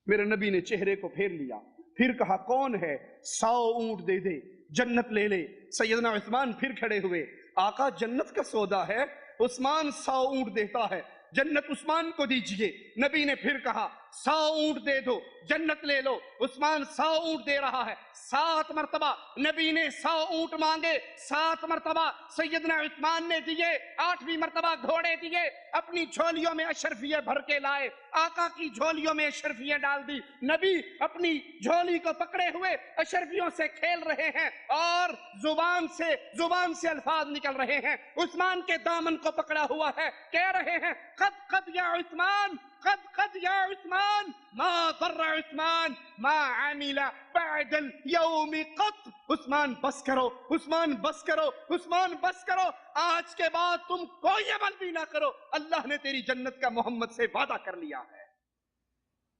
میرے نبی نے چہرے کو پھیر لیا، پھر کہا کون ہے 100 اونٹ دے دے جنت لے لے۔ سیدنا عثمان پھر کھڑے ہوئے، آقا جنت کا سودا ہے، عثمان 100 اونٹ دیتا ہے، جنت عثمان کو دیجئے۔ نبی نے پھر کہا 100 اونٹ دے دو جنت لے لو، عثمان 100 اونٹ دے رہا ہے۔ 7 مرتبہ نبی نے 100 اونٹ مانگے، 7 مرتبہ سیدنا عثمان نے دیے، 8ویں مرتبہ گھوڑے دیے، اپنی جھولیوں میں اشرفیے بھر کے لائے، آقا کی جھولیوں میں اشرفیے ڈال دی۔ نبی اپنی جھولی کو پکڑے ہوئے اشرفیوں سے کھیل رہے ہیں اور زبان سے الفاظ نکل رہے ہیں، عثمان کے دامن کو پکڑا ہوا ہے، کہہ رہے ہیں قد قد یا عثمان، قد یا عثمان، ما ضر عثمان ما عمل بعد اليوم قط۔ عثمان بس کرو، عثمان بس کرو، عثمان بس کرو، آج کے بعد تم کوئی عمل بھی نہ کرو، اللہ نے تیری جنت کا محمد سے وعدہ کر لیا ہے۔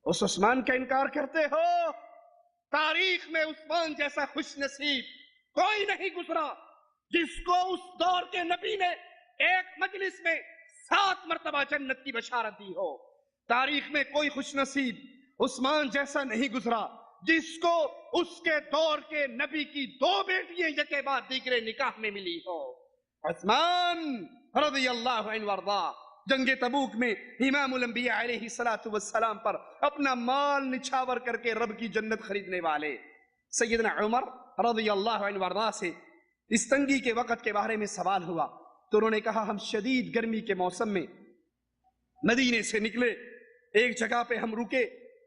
اس عثمان کا انکار کرتے ہو؟ تاریخ میں عثمان جیسا خوش نصیب کوئی نہیں گزرا جس کو اس دور کے نبی نے ایک مجلس میں 7 مرتبہ جنت کی بشارت دی ہو۔ تاریخ میں کوئی خوش نصیب عثمان جیسا نہیں گزرا جس کو اس کے دور کے نبی کی 2 بیٹیاں یکے بعد دیگرے نکاح میں ملی ہو۔ عثمان رضی اللہ عنہ وارضاہ جنگ تبوک میں امام الانبیاء علیہ السلام پر اپنا مال نچھاور کر کے رب کی جنت خریدنے والے۔ سیدنا عمر رضی اللہ عنہ وارضاہ سے اس تنگی کے وقت کے بارے میں سوال ہوا تو انہوں نے کہا ہم شدید گرمی کے موسم میں مدینے سے نکلے، ایک جگہ پہ ہم رکے،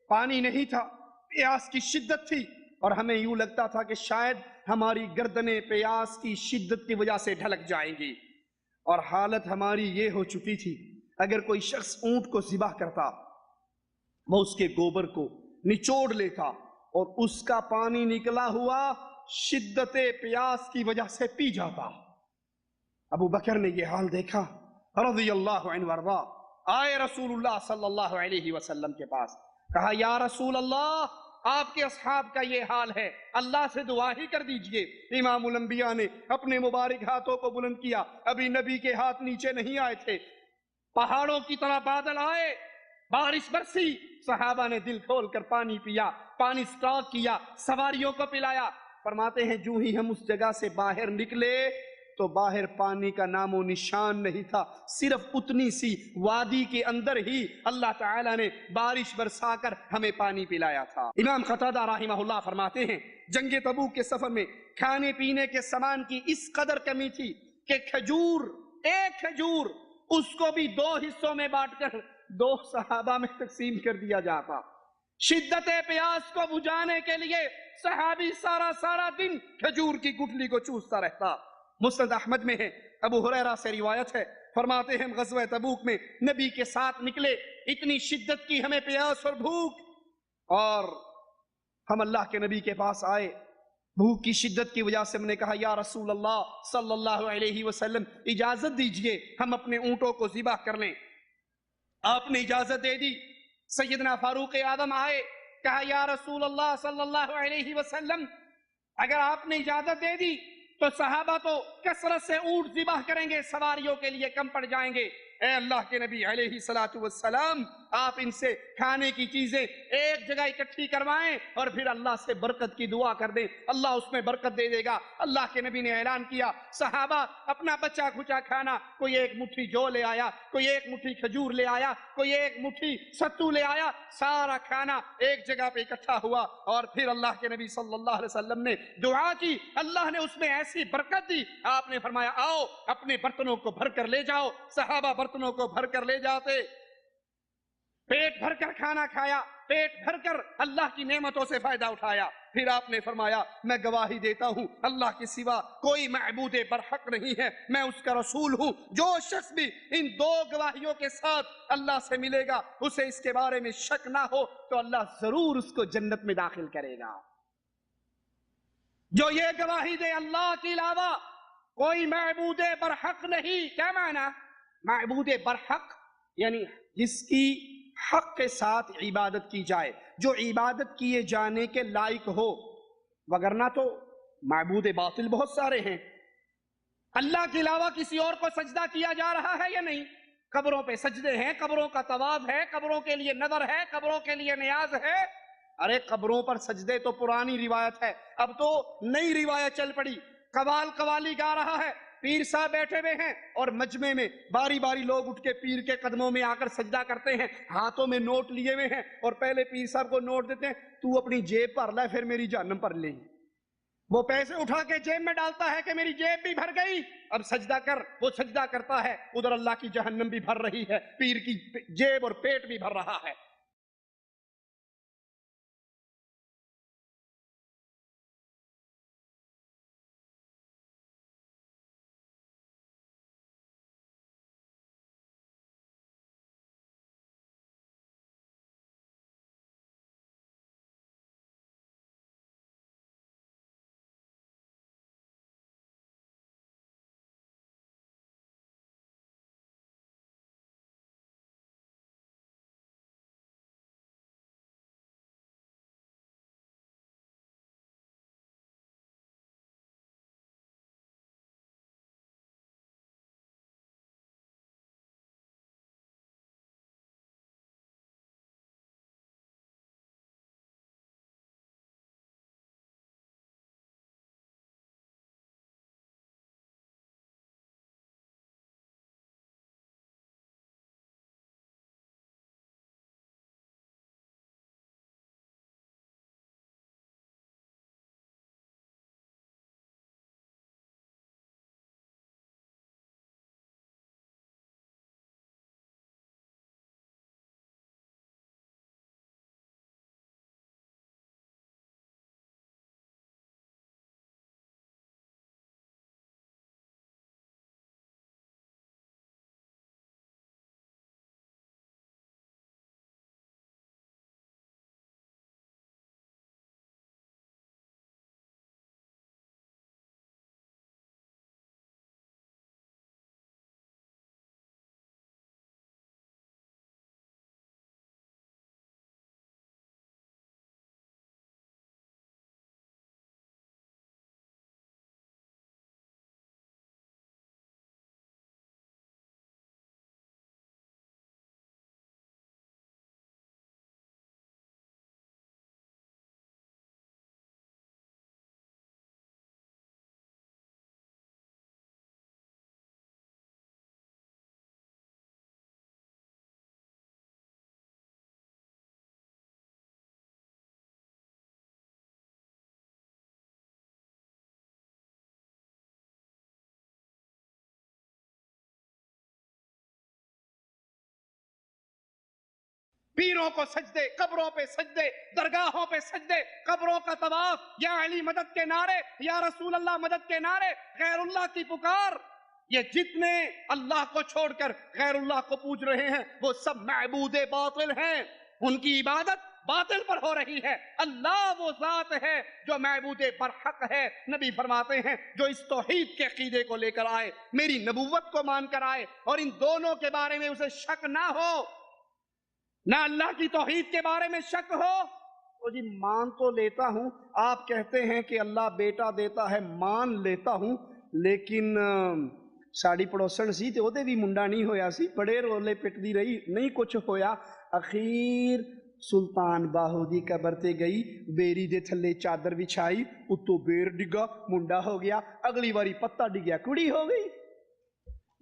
پانی نہیں تھا، پیاس کی شدت تھی اور ہمیں یوں لگتا تھا کہ شاید ہماری گردنیں پیاس کی شدت کی وجہ سے ڈھلک جائیں گی، اور حالت ہماری یہ ہو چکی تھی اگر کوئی شخص اونٹ کو ذبح کرتا وہ اس کے گوبر کو نچوڑ لیتا اور اس کا پانی نکلا ہوا شدت پیاس کی وجہ سے پی جاتا۔ ابو بکر نے یہ حال دیکھا رضی اللہ عنہ وارضاہ، آئے رسول اللہ صلی اللہ علیہ وسلم کے پاس، کہا یا رسول اللہ آپ کے اصحاب کا یہ حال ہے، اللہ سے دعا ہی کر دیجئے۔ امام الانبیاء نے اپنے مبارک ہاتھوں کو بلند کیا، ابھی نبی کے ہاتھ نیچے نہیں آئے تھے، پہاڑوں کی طرح بادل آئے، بارش برسی، صحابہ نے دل کھول کر پانی پیا، پانی سٹاک کیا، سواریوں کو پلایا۔ فرماتے ہیں جو ہی ہم اس جگہ سے باہر نکلے تو باہر پانی کا نام و نشان نہیں تھا، صرف اتنی سی وادی کے اندر ہی اللہ تعالیٰ نے بارش برسا کر ہمیں پانی پلایا تھا۔ امام قتادہ رحمہ اللہ فرماتے ہیں جنگ تبوک کے سفر میں کھانے پینے کے سامان کی اس قدر کمی تھی کہ ایک کھجور اس کو بھی 2 حصوں میں بانٹ کر 2 صحابہ میں تقسیم کر دیا جاتا۔ شدت پیاس کو بجھانے کے لیے صحابی سارا دن کھجور کی گٹلی کو چوستا رہتا۔ مسند احمد میں ہے، ابو ہریرہ سے روایت ہے، فرماتے ہیں غزوہ تبوک میں نبی کے ساتھ نکلے، اتنی شدت کی ہمیں پیاس اور بھوک، اور ہم اللہ کے نبی کے پاس آئے، بھوک کی شدت کی وجہ سے ہم نے کہا یا رسول اللہ صلی اللہ علیہ وسلم اجازت دیجئے ہم اپنے اونٹوں کو ذبح کر لیں۔ آپ نے اجازت دے دی۔ سیدنا فاروق اعظم آئے، کہا یا رسول اللہ صلی اللہ علیہ وسلم اگر آپ نے اجازت دے دی تو صحابہ تو کثرت سے اونٹ ذبح کریں گے، سواریوں کے لیے کم پڑ جائیں گے، اے اللہ کے نبی علیہ السلام آپ ان سے کھانے کی چیزیں ایک جگہ اکٹھی کروائیں اور پھر اللہ سے برکت کی دعا کر دیں، اللہ اس میں برکت دے دے گا۔ اللہ کے نبی نے اعلان کیا، صحابہ اپنا بچا کھچا کھانا، کوئی ایک مٹھی جو لے آیا، کوئی ایک مٹھی کھجور لے آیا، کوئی ایک مٹھی ستو لے آیا، سارا کھانا ایک جگہ پہ اکٹھا ہوا اور پھر اللہ کے نبی صلی اللہ علیہ وسلم نے دعا کی، اللہ نے اس میں ایسی برکت دی، آپ نے فرمایا آؤ اپنے برتنوں کو بھر کر لے جاؤ۔ صحابہ برتنوں کو بھر کر لے جاتے، پیٹ بھر کر کھانا کھایا، پیٹ بھر کر اللہ کی نعمتوں سے فائدہ اٹھایا۔ پھر آپ نے فرمایا میں گواہی دیتا ہوں اللہ کے سوا کوئی معبود برحق نہیں ہے، میں اس کا رسول ہوں، جو شخص بھی ان دو گواہیوں کے ساتھ اللہ سے ملے گا اسے اس کے بارے میں شک نہ ہو تو اللہ ضرور اس کو جنت میں داخل کرے گا۔ جو یہ گواہی دے اللہ کے علاوہ کوئی معبود برحق نہیں، کیا معنی؟ معبود برحق یعنی جس کی حق کے ساتھ عبادت کی جائے، جو عبادت کیے جانے کے لائق ہو، وگرنہ تو معبود باطل بہت سارے ہیں۔ اللہ کے علاوہ کسی اور کو سجدہ کیا جا رہا ہے یا نہیں؟ قبروں پہ سجدے ہیں، قبروں کا طواف ہے، قبروں کے لیے نظر ہے، قبروں کے لیے نیاز ہے۔ ارے قبروں پر سجدے تو پرانی روایت ہے، اب تو نئی روایت چل پڑی۔ قوالی گا رہا ہے، پیر صاحب بیٹھے ہوئے ہیں اور مجمع میں باری باری لوگ اٹھ کے پیر کے قدموں میں آ کر سجدہ کرتے ہیں، ہاتھوں میں نوٹ لیے ہوئے ہیں اور پہلے پیر صاحب کو نوٹ دیتے ہیں، تو اپنی جیب پر لے پھر میری جہنم پر لے۔ وہ پیسے اٹھا کے جیب میں ڈالتا ہے کہ میری جیب بھی بھر گئی، اب سجدہ کر، وہ سجدہ کرتا ہے، ادھر اللہ کی جہنم بھی بھر رہی ہے، پیر کی جیب اور پیٹ بھی بھر رہا ہے۔ پیروں کو سجدے، قبروں پہ سجدے، درگاہوں پہ سجدے، قبروں کا طواف، یا علی مدد کے نعرے، یا رسول اللہ مدد کے نعرے، غیر اللہ کی پکار، یہ جتنے اللہ کو چھوڑ کر غیر اللہ کو پوج رہے ہیں وہ سب معبود باطل ہیں، ان کی عبادت باطل پر ہو رہی ہے۔ اللہ وہ ذات ہے جو معبود برحق ہے۔ نبی فرماتے ہیں جو اس توحید کے عقیدے کو لے کر آئے، میری نبوت کو مان کر آئے اور ان دونوں کے بارے میں اسے شک نہ ہو، نہ اللہ کی توحید کے بارے میں شک ہو، تو جی مان تو لیتا ہوں، آپ کہتے ہیں کہ اللہ بیٹا دیتا ہے، مان لیتا ہوں، لیکن ਸਾਡੀ ਪੜੋਸਣ ਸੀ ਤੇ ਉਹਦੇ ਵੀ ਮੁੰਡਾ ਨਹੀਂ ਹੋਇਆ ਸੀ, ਬੜੇ ਰੋਲੇ ਪਿੱਟਦੀ ਰਹੀ, ਨਹੀਂ ਕੁਝ ਹੋਇਆ। ਅਖੀਰ ਸੁਲਤਾਨ ਬਾਹੂ ਦੀ ਕਬਰ ਤੇ ਗਈ, ਬੇਰੀ ਦੇ ਥੱਲੇ ਚਾਦਰ ਵਿਛਾਈ, ਉੱਤੋਂ ਬੇਰ ਡਿੱਗਾ, ਮੁੰਡਾ ਹੋ ਗਿਆ। ਅਗਲੀ ਵਾਰੀ ਪੱਤਾ ਡਿੱਗਿਆ, ਕੁੜੀ ਹੋ ਗਈ।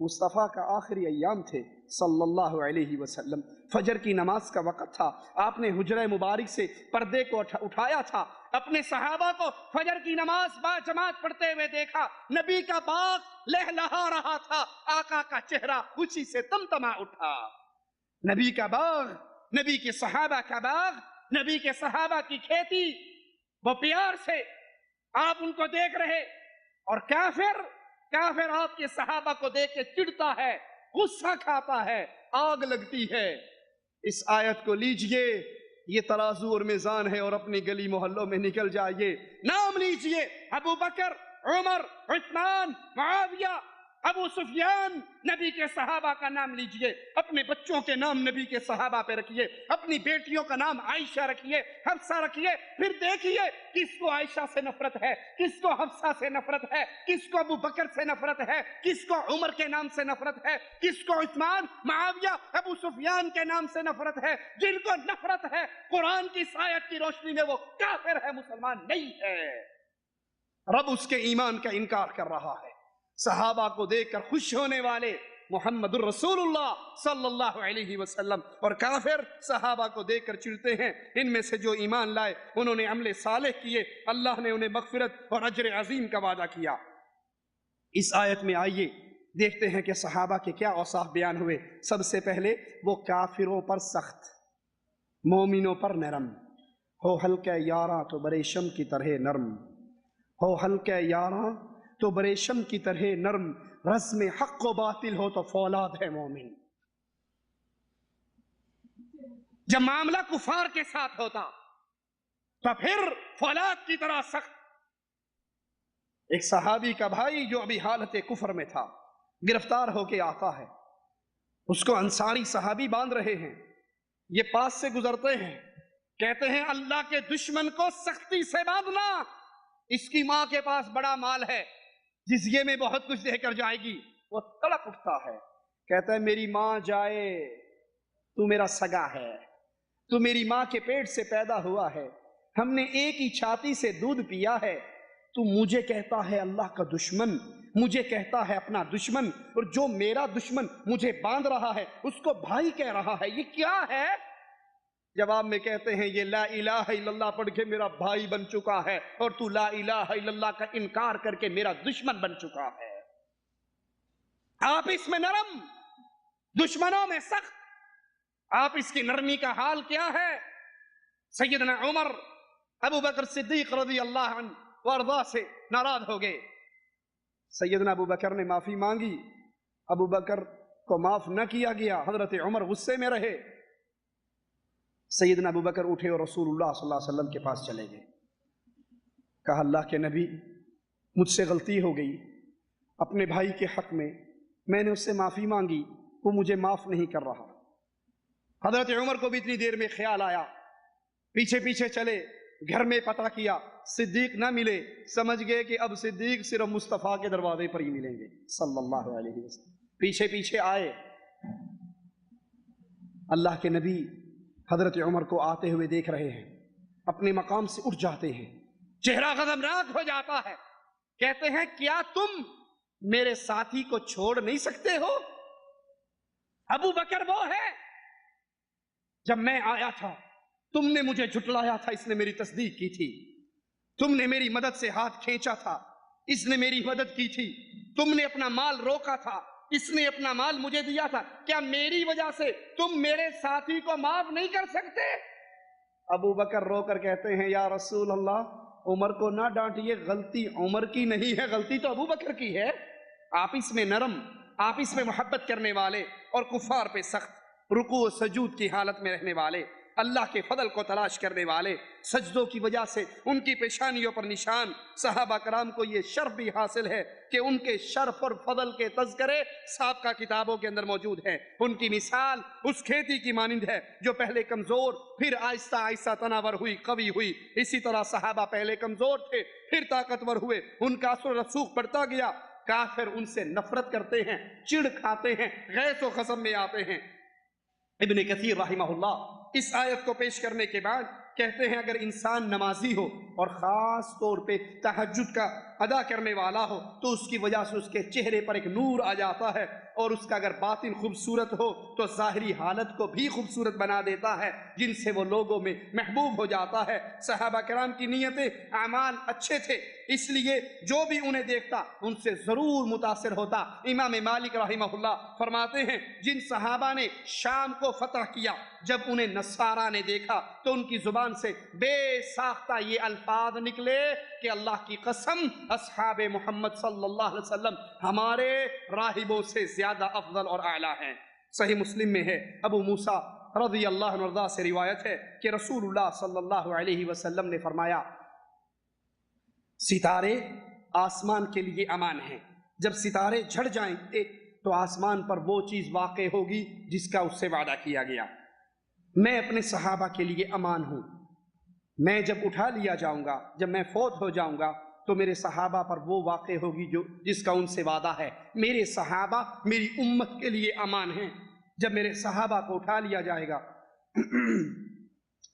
مصطفیٰ کا آخری ایام تھے صلی اللہ علیہ وسلم، فجر کی نماز کا وقت تھا، آپ نے حجرہ مبارک سے پردے کو اٹھایا تھا، اپنے صحابہ کو فجر کی نماز با جماعت پڑھتے ہوئے دیکھا، نبی کا باغ لہلہا رہا تھا، آقا کا چہرہ خوشی سے تمتما اٹھا۔ نبی کا باغ، نبی کے صحابہ کا باغ، نبی کے صحابہ کی کھیتی، وہ پیار سے آپ ان کو دیکھ رہے، اور کافر آپ کے صحابہ کو دیکھ کے چڑھتا ہے، غصہ کھاتا ہے، آگ لگتی ہے۔ اس آیت کو لیجئے، یہ ترازو اور میزان ہے، اور اپنی گلی محلوں میں نکل جائیے، نام لیجئے، ابو بکر، عمر، عثمان، معاویہ، ابو سفیان، نبی کے صحابہ کا نام لیجئے، اپنے بچوں کے نام نبی کے صحابہ پہ رکھیے، اپنی بیٹیوں کا نام عائشہ رکھیے، حفصہ رکھیے، پھر دیکھیے کس کو عائشہ سے نفرت ہے، کس کو حفصہ سے نفرت ہے، کس کو ابو بکر سے نفرت ہے، کس کو عمر کے نام سے نفرت ہے، کس کو عثمان، معاویہ، ابو سفیان کے نام سے نفرت ہے۔ جن کو نفرت ہے قرآن کی اس آیت کی روشنی میں وہ کافر ہے، مسلمان نہیں ہے۔ رب اس کے ایمان کا انکار کر رہا ہے۔ صحابہ کو دیکھ کر خوش ہونے والے محمد الرسول اللہ صلی اللہ علیہ وسلم، اور کافر صحابہ کو دیکھ کر چڑھتے ہیں۔ ان میں سے جو ایمان لائے انہوں نے عمل صالح کیے، اللہ نے انہیں مغفرت اور اجر عظیم کا وعدہ کیا۔ اس آیت میں آئیے دیکھتے ہیں کہ صحابہ کے کیا اوصاف بیان ہوئے۔ سب سے پہلے وہ کافروں پر سخت، مومنوں پر نرم، ہو ہلکے یاراں تو بریشم کی طرح نرم، ہو ہلکے یاراں تو بریشم کی طرح نرم، رسم حق و باطل ہو تو فولاد ہے مومن۔ جب معاملہ کفار کے ساتھ ہوتا تو پھر فولاد کی طرح سخت۔ ایک صحابی کا بھائی جو ابھی حالت کفر میں تھا، گرفتار ہو کے آتا ہے، اس کو انصاری صحابی باندھ رہے ہیں، یہ پاس سے گزرتے ہیں، کہتے ہیں اللہ کے دشمن کو سختی سے باندھنا، اس کی ماں کے پاس بڑا مال ہے، جزیے میں بہت کچھ دے کر جائے گی۔ وہ تڑپ اٹھتا ہے، کہتا ہے میری ماں جائے، تو میرا سگا ہے، تو میری ماں کے پیٹ سے پیدا ہوا ہے، ہم نے ایک ہی چھاتی سے دودھ پیا ہے، تو مجھے کہتا ہے اللہ کا دشمن، مجھے کہتا ہے اپنا دشمن، اور جو میرا دشمن مجھے باندھ رہا ہے اس کو بھائی کہہ رہا ہے، یہ کیا ہے؟ جواب میں کہتے ہیں یہ لا الہ الا اللہ پڑھ کے میرا بھائی بن چکا ہے، اور تو لا الہ الا اللہ کا انکار کر کے میرا دشمن بن چکا ہے۔ آپ اس میں نرم، دشمنوں میں سخت، آپ اس کی نرمی کا حال کیا ہے؟ سیدنا عمر، ابو بکر صدیق رضی اللہ عنہ وارضاہ سے ناراض ہو گئے۔ سیدنا ابو بکر نے معافی مانگی، ابو بکر کو معاف نہ کیا گیا، حضرت عمر غصے میں رہے۔ سیدنا ابو بکر اٹھے اور رسول اللہ صلی اللہ علیہ وسلم کے پاس چلے گئے، کہا اللہ کے نبی مجھ سے غلطی ہو گئی، اپنے بھائی کے حق میں نے اس سے معافی مانگی، وہ مجھے معاف نہیں کر رہا۔ حضرت عمر کو بھی اتنی دیر میں خیال آیا، پیچھے پیچھے چلے، گھر میں پتہ کیا، صدیق نہ ملے، سمجھ گئے کہ اب صدیق صرف مصطفیٰ کے دروازے پر ہی ملیں گے صلی اللہ علیہ وسلم۔ پیچھے پیچھے آئے، اللہ کے نبی حضرت عمر کو آتے ہوئے دیکھ رہے ہیں، اپنے مقام سے اٹھ جاتے ہیں، چہرہ غضبناک ہو جاتا ہے، کہتے ہیں کیا تم میرے ساتھی کو چھوڑ نہیں سکتے ہو؟ ابو بکر وہ ہے، جب میں آیا تھا تم نے مجھے جھٹلایا تھا، اس نے میری تصدیق کی تھی، تم نے میری مدد سے ہاتھ کھینچا تھا، اس نے میری مدد کی تھی، تم نے اپنا مال روکا تھا، اس نے اپنا مال مجھے دیا تھا، کیا میری وجہ سے تم میرے ساتھی کو معاف نہیں کر سکتے؟ ابو بکر رو کر کہتے ہیں یا رسول اللہ عمر کو نہ ڈانٹیے، غلطی عمر کی نہیں ہے، غلطی تو ابو بکر کی ہے۔ آپ اس میں نرم، آپ اس میں محبت کرنے والے، اور کفار پہ سخت، رکوع و سجود کی حالت میں رہنے والے، اللہ کے فضل کو تلاش کرنے والے، سجدوں کی وجہ سے ان کی پیشانیوں پر نشان۔ صحابہ کرام کو یہ شرف بھی حاصل ہے کہ ان کے شرف اور فضل کے تذکرے سابقہ کتابوں کے اندر موجود ہیں۔ ان کی مثال اس کھیتی کی مانند ہے جو پہلے کمزور، پھر آہستہ آہستہ تناور ہوئی، قوی ہوئی۔ اسی طرح صحابہ پہلے کمزور تھے، پھر طاقتور ہوئے، ان کا اثر و رسوخ بڑھتا گیا۔ کافر ان سے نفرت کرتے ہیں، چڑ کھاتے ہیں، غیظ و غضب میں آتے ہیں۔ ابن کثیر رحمہ اللہ اس آیت کو پیش کرنے کے بعد کہتے ہیں اگر انسان نمازی ہو اور خاص طور پہ تہجد کا ادا کرنے والا ہو تو اس کی وجہ سے اس کے چہرے پر ایک نور آ جاتا ہے، اور اس کا اگر باطن خوبصورت ہو تو ظاہری حالت کو بھی خوبصورت بنا دیتا ہے، جن سے وہ لوگوں میں محبوب ہو جاتا ہے۔ صحابہ کرام کی نیتیں، اعمال اچھے تھے، اس لیے جو بھی انہیں دیکھتا ان سے ضرور متاثر ہوتا۔ امام مالک رحمہ اللہ فرماتے ہیں جن صحابہ نے شام کو فتح کیا، جب انہیں نصارہ نے دیکھا تو ان کی زبان سے بے ساختہ یہ الفاظ نکلے کہ اللہ کی قسم اصحاب محمد صلی اللہ علیہ وسلم ہمارے راہبوں سے زیادہ افضل اور اعلیٰ ہیں۔ صحیح مسلم میں ہے، ابو موسیٰ رضی اللہ عنہ سے روایت ہے کہ رسول اللہ صلی اللہ علیہ وسلم نے فرمایا ستارے آسمان کے لیے امان ہیں، جب ستارے جھڑ جائیں گے تو آسمان پر وہ چیز واقع ہوگی جس کا اس سے وعدہ کیا گیا۔ میں اپنے صحابہ کے لیے امان ہوں، میں جب اٹھا لیا جاؤں گا، جب میں فوت ہو جاؤں گا تو میرے صحابہ پر وہ واقع ہوگی جس کا ان سے وعدہ ہے۔ میرے صحابہ میری امت کے لیے امان ہیں، جب میرے صحابہ کو اٹھا لیا جائے گا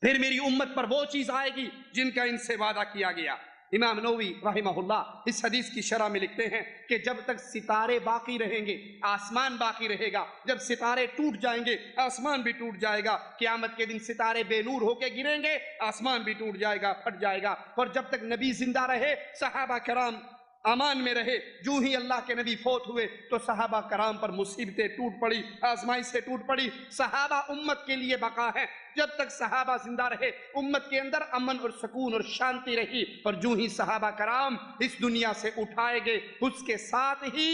پھر میری امت پر وہ چیز آئے گی جن کا ان سے وعدہ کیا گیا۔ امام نووی رحمہ اللہ اس حدیث کی شرح میں لکھتے ہیں کہ جب تک ستارے باقی رہیں گے آسمان باقی رہے گا، جب ستارے ٹوٹ جائیں گے آسمان بھی ٹوٹ جائے گا۔ قیامت کے دن ستارے بے نور ہو کے گریں گے، آسمان بھی ٹوٹ جائے گا، پھٹ جائے گا۔ اور جب تک نبی زندہ رہے، صحابہ کرام امان میں رہے، جو ہی اللہ کے نبی فوت ہوئے تو صحابہ کرام پر مصیبتیں ٹوٹ پڑی، آزمائشیں ٹوٹ پڑی۔ صحابہ امت کے لیے بقا ہے، جب تک صحابہ زندہ رہے امت کے اندر امن اور سکون اور شانتی رہی، اور جو ہی صحابہ کرام اس دنیا سے اٹھائے گئے اس کے ساتھ ہی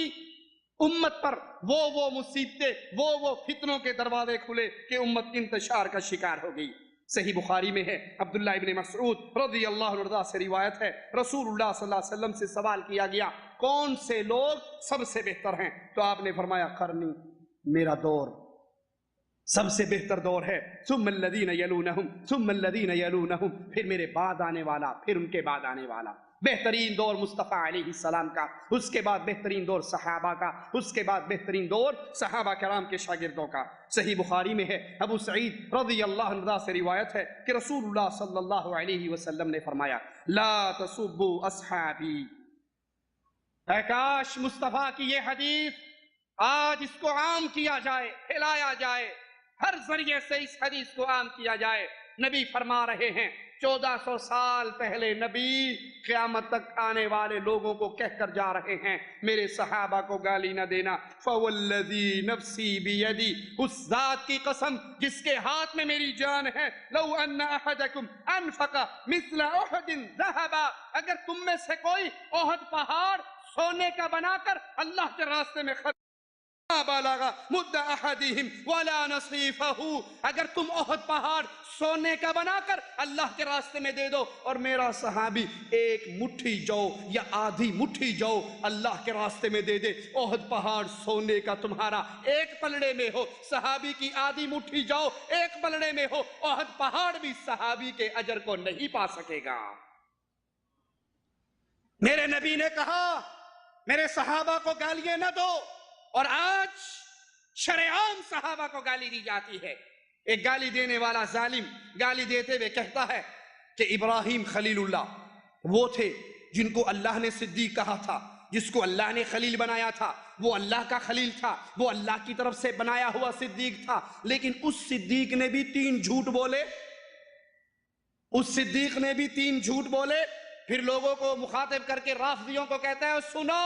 امت پر وہ مصیبتیں، وہ فتنوں کے دروازے کھلے کہ امت انتشار کا شکار ہو گئی۔ صحیح بخاری میں ہے، عبداللہ ابن مسعود رضی اللہ عنہ سے روایت ہے، رسول اللہ صلی اللہ علیہ وسلم سے سوال کیا گیا کون سے لوگ سب سے بہتر ہیں؟ تو آپ نے فرمایا قرنی، میرا دور سب سے بہتر دور ہے، ثم الذین یلونہم ثم الذین یلونہم، پھر میرے بعد آنے والا، پھر ان کے بعد آنے والا۔ بہترین دور مصطفیٰ علیہ السلام کا، اس کے بعد بہترین دور صحابہ کا، اس کے بعد بہترین دور صحابہ کرام کے شاگردوں کا۔ صحیح بخاری میں ہے، ابو سعید رضی اللہ عنہ سے روایت ہے کہ رسول اللہ صلی اللہ علیہ وسلم نے فرمایا لا تسبوا اصحابی۔ اے کاش مصطفیٰ کی یہ حدیث آج اس کو عام کیا جائے، پھیلایا جائے، ہر ذریعے سے اس حدیث کو عام کیا جائے۔ نبی فرما رہے ہیں 1400 سال پہلے نبی قیامت تک آنے والے لوگوں کو کہہ کر جا رہے ہیں میرے صحابہ کو گالی نہ دینا۔ فَوَالَّذِي نَفْسِي بِيَدِي، اس ذات کی قسم جس کے ہاتھ میں میری جان ہے، لَوْ أَنَّ أَحَدَكُمْ أَنفَقَ مِثْلَ أُحُدٍ ذَهَبًا، اگر تم میں سے کوئی احد پہاڑ سونے کا بنا کر اللہ کے راستے میں خرچ بالغ مد احدہم ولا نصیفہ، اگر تم احد پہاڑ سونے کا بنا کر اللہ کے راستے میں دے دو اور میرا صحابی ایک مٹھی جو یا آدھی مٹھی جو اللہ کے راستے میں دے دے، احد پہاڑ سونے کا تمہارا ایک پلڑے میں ہو، صحابی کی آدھی مٹھی جو ایک پلڑے میں ہو، احد پہاڑ بھی صحابی کے اجر کو نہیں پا سکے گا۔ میرے نبی نے کہا میرے صحابہ کو گالیاں نہ دو، اور آج شرعام صحابہ کو گالی دی جاتی ہے۔ ایک گالی دینے والا ظالم گالی دیتے ہوئے کہتا ہے کہ ابراہیم خلیل اللہ وہ تھے جن کو اللہ نے صدیق کہا تھا، جس کو اللہ نے خلیل بنایا تھا، وہ اللہ کا خلیل تھا، وہ اللہ کی طرف سے بنایا ہوا صدیق تھا، لیکن اس صدیق نے بھی 3 جھوٹ بولے، اس صدیق نے بھی 3 جھوٹ بولے۔ پھر لوگوں کو مخاطب کر کے رافضیوں کو کہتا ہے سنو،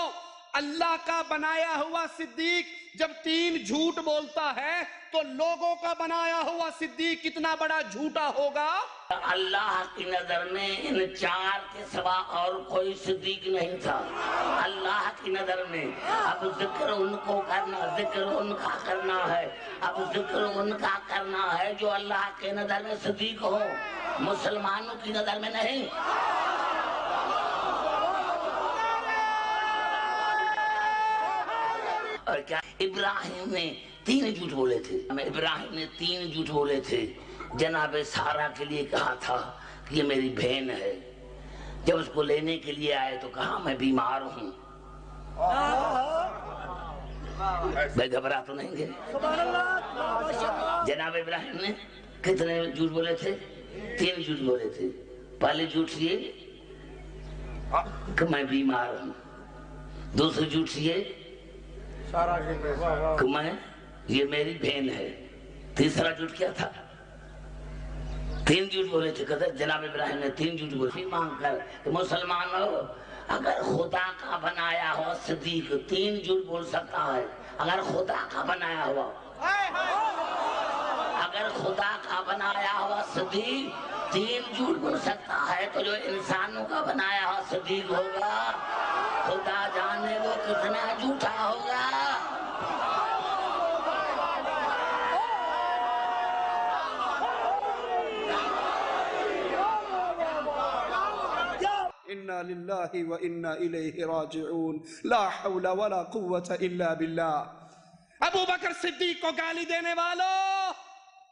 اللہ کا بنایا ہوا صدیق جب 3 جھوٹ بولتا ہے تو لوگوں کا بنایا ہوا صدیق کتنا بڑا جھوٹا ہوگا۔ اللہ کی نظر میں ان 4 کے سوا اور کوئی صدیق نہیں تھا اللہ کی نظر میں۔ اب ذکر ان کو کرنا، ذکر ان کا کرنا ہے، اب ذکر ان کا کرنا ہے جو اللہ کے نظر میں صدیق ہو، مسلمانوں کی نظر میں نہیں۔ اور کیا ابراہیم نے 3 جھوٹ بولے تھے، ابراہیم نے 3 جھوٹ بولے تھے۔ جناب سارہ کے لیے کہا تھا کہ یہ میری بہن ہے، جب اس کو لینے کے لیے آئے تو کہا میں بیمار ہوں۔ میں گھبرا تو نہیں گئے۔ جناب ابراہیم نے کتنے جھوٹ بولے تھے؟ 3 جھوٹ بولے تھے۔ پہلے جھوٹ یہ کہ میں بیمار ہوں، دوسرے جھوٹ یہ کہ میں یہ میری بہن ہے. تیسرا جھوٹ کیا تھا؟ 3 جھوٹ بولے تھے. کہتے جناب ابراہیم نے 3 جھوٹ بولے مانگ کر کہ مسلمانوں اگر خدا کا بنایا ہوا صدیق 3 جھوٹ بول سکتا ہے، اگر خدا کا بنایا ہوا، اگر خدا کا بنایا ہوا صدیق 3 جھوٹ بول سکتا ہے تو جو انسانوں کا بنایا ہوا صدیق ہوگا خدا جانے وہ کتنا جھوٹا ہوگا. انا للہ و انا الیہ راجعون. لا حول ولا قوة الا باللہ. ابو بکر صدیق کو گالی دینے والوں،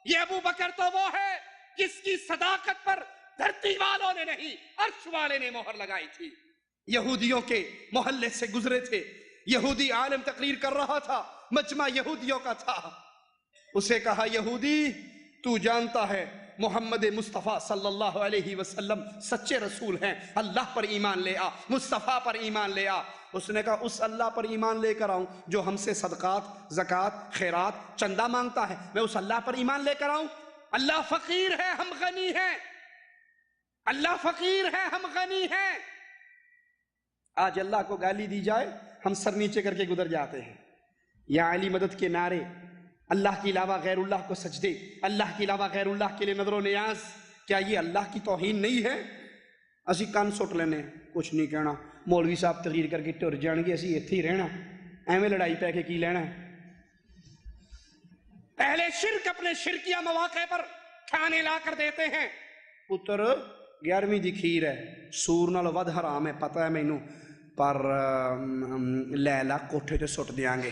یہ ابو بکر تو وہ ہے جس کی صداقت پر دھرتی والوں نے نہیں عرش والے نے مہر لگائی تھی. یہودیوں کے محلے سے گزرے تھے. یہودی عالم تقریر کر رہا تھا، مجمع یہودیوں کا تھا. اسے کہا یہودی تو جانتا ہے محمد مصطفیٰ صلی اللہ علیہ وسلم سچے رسول ہیں، اللہ پر ایمان لے آ، مصطفیٰ پر ایمان لے آ. اس نے کہا اس اللہ پر ایمان لے کر آؤں جو ہم سے صدقات، زکوٰۃ، خیرات، چندہ مانگتا ہے، میں اس اللہ پر ایمان لے کر آؤں؟ اللہ فقیر ہے ہم غنی ہیں، اللہ فقیر ہے ہم غنی ہیں. آج اللہ کو گالی دی جائے ہم سر نیچے کر کے گزر جاتے ہیں. یا علی مدد کے نعرے، اللہ کے علاوہ غیر اللہ کو سجدے، اللہ کے علاوہ غیر اللہ کے لیے نظر و نیاز، کیا یہ اللہ کی توہین نہیں ہے؟ اسی کان سٹ لینے، کچھ نہیں کہنا. مولوی صاحب تقریر کر کے ٹر جان گے، اسی اتھے ہی رہنا، ایویں لڑائی پہ کے کی لینا ہے. اہل شرک اپنے شرکیہ مواقع پر کھانے لا کر دیتے ہیں. پتر 11ویں دی کھیر ہے، سور نال ود حرام ہے، پتہ ہے مینوں، پر لیلا کوٹھے تے سٹ دیاں گے.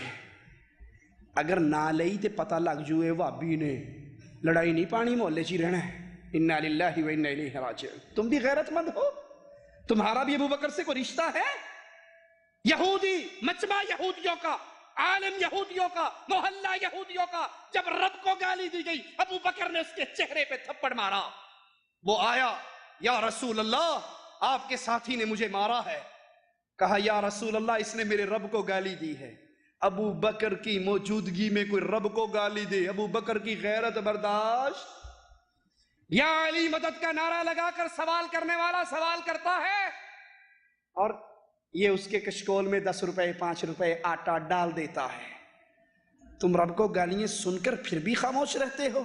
اگر نہ لئی تے پتہ لگ جوئے وابی نے، لڑائی نہیں پانی، محلے چی رہنا ہے. انا للہ و انا الیہ راجعون. تم بھی غیرت مند ہو، تمہارا بھی ابو بکر سے کوئی رشتہ ہے؟ یہودی، مجمع یہودیوں کا، عالم یہودیوں کا، محلہ یہودیوں کا، جب رب کو گالی دی گئی ابو بکر نے اس کے چہرے پہ تھپڑ مارا. وہ آیا، یا رسول اللہ آپ کے ساتھی نے مجھے مارا ہے. کہا یا رسول اللہ اس نے میرے رب کو گالی دی ہے. ابو بکر کی موجودگی میں کوئی رب کو گالی دے، ابو بکر کی غیرت برداشت. یا علی مدد کا نعرہ لگا کر سوال کرنے والا سوال کرتا ہے، اور یہ اس کے کشکول میں 10 روپے 5 روپے آٹا ڈال دیتا ہے. تم رب کو گالیاں سن کر پھر بھی خاموش رہتے ہو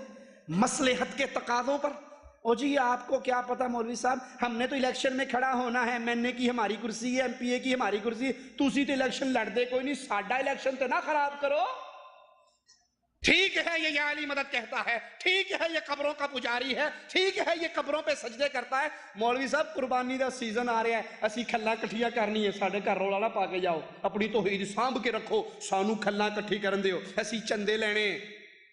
مصلحت کے تقاضوں پر. او جی آپ کو کیا پتا مولوی صاحب، ہم نے تو الیکشن میں کھڑا ہونا ہے، میں نے کی ہماری کرسی ہے، ایم پی اے کی ہماری کرسی ہے، تسی تو الیکشن لڑ دے کوئی نہیں، ساڈا الیکشن تو نہ خراب کرو. ٹھیک ہے یہ یا علی مدد کہتا ہے، ٹھیک ہے یہ قبروں کا پجاری ہے، ٹھیک ہے یہ قبروں پہ سجدے کرتا ہے. مولوی صاحب قربانی دا سیزن آ رہا ہے، اسی کھلا کٹھیاں کرنی ہے، ساڈے گھر رولا نہ پا کے جاؤ، اپنی توحید سانبھ کے رکھو، سانو کھلا کٹھی کرن دیو، اسی چندے لینے.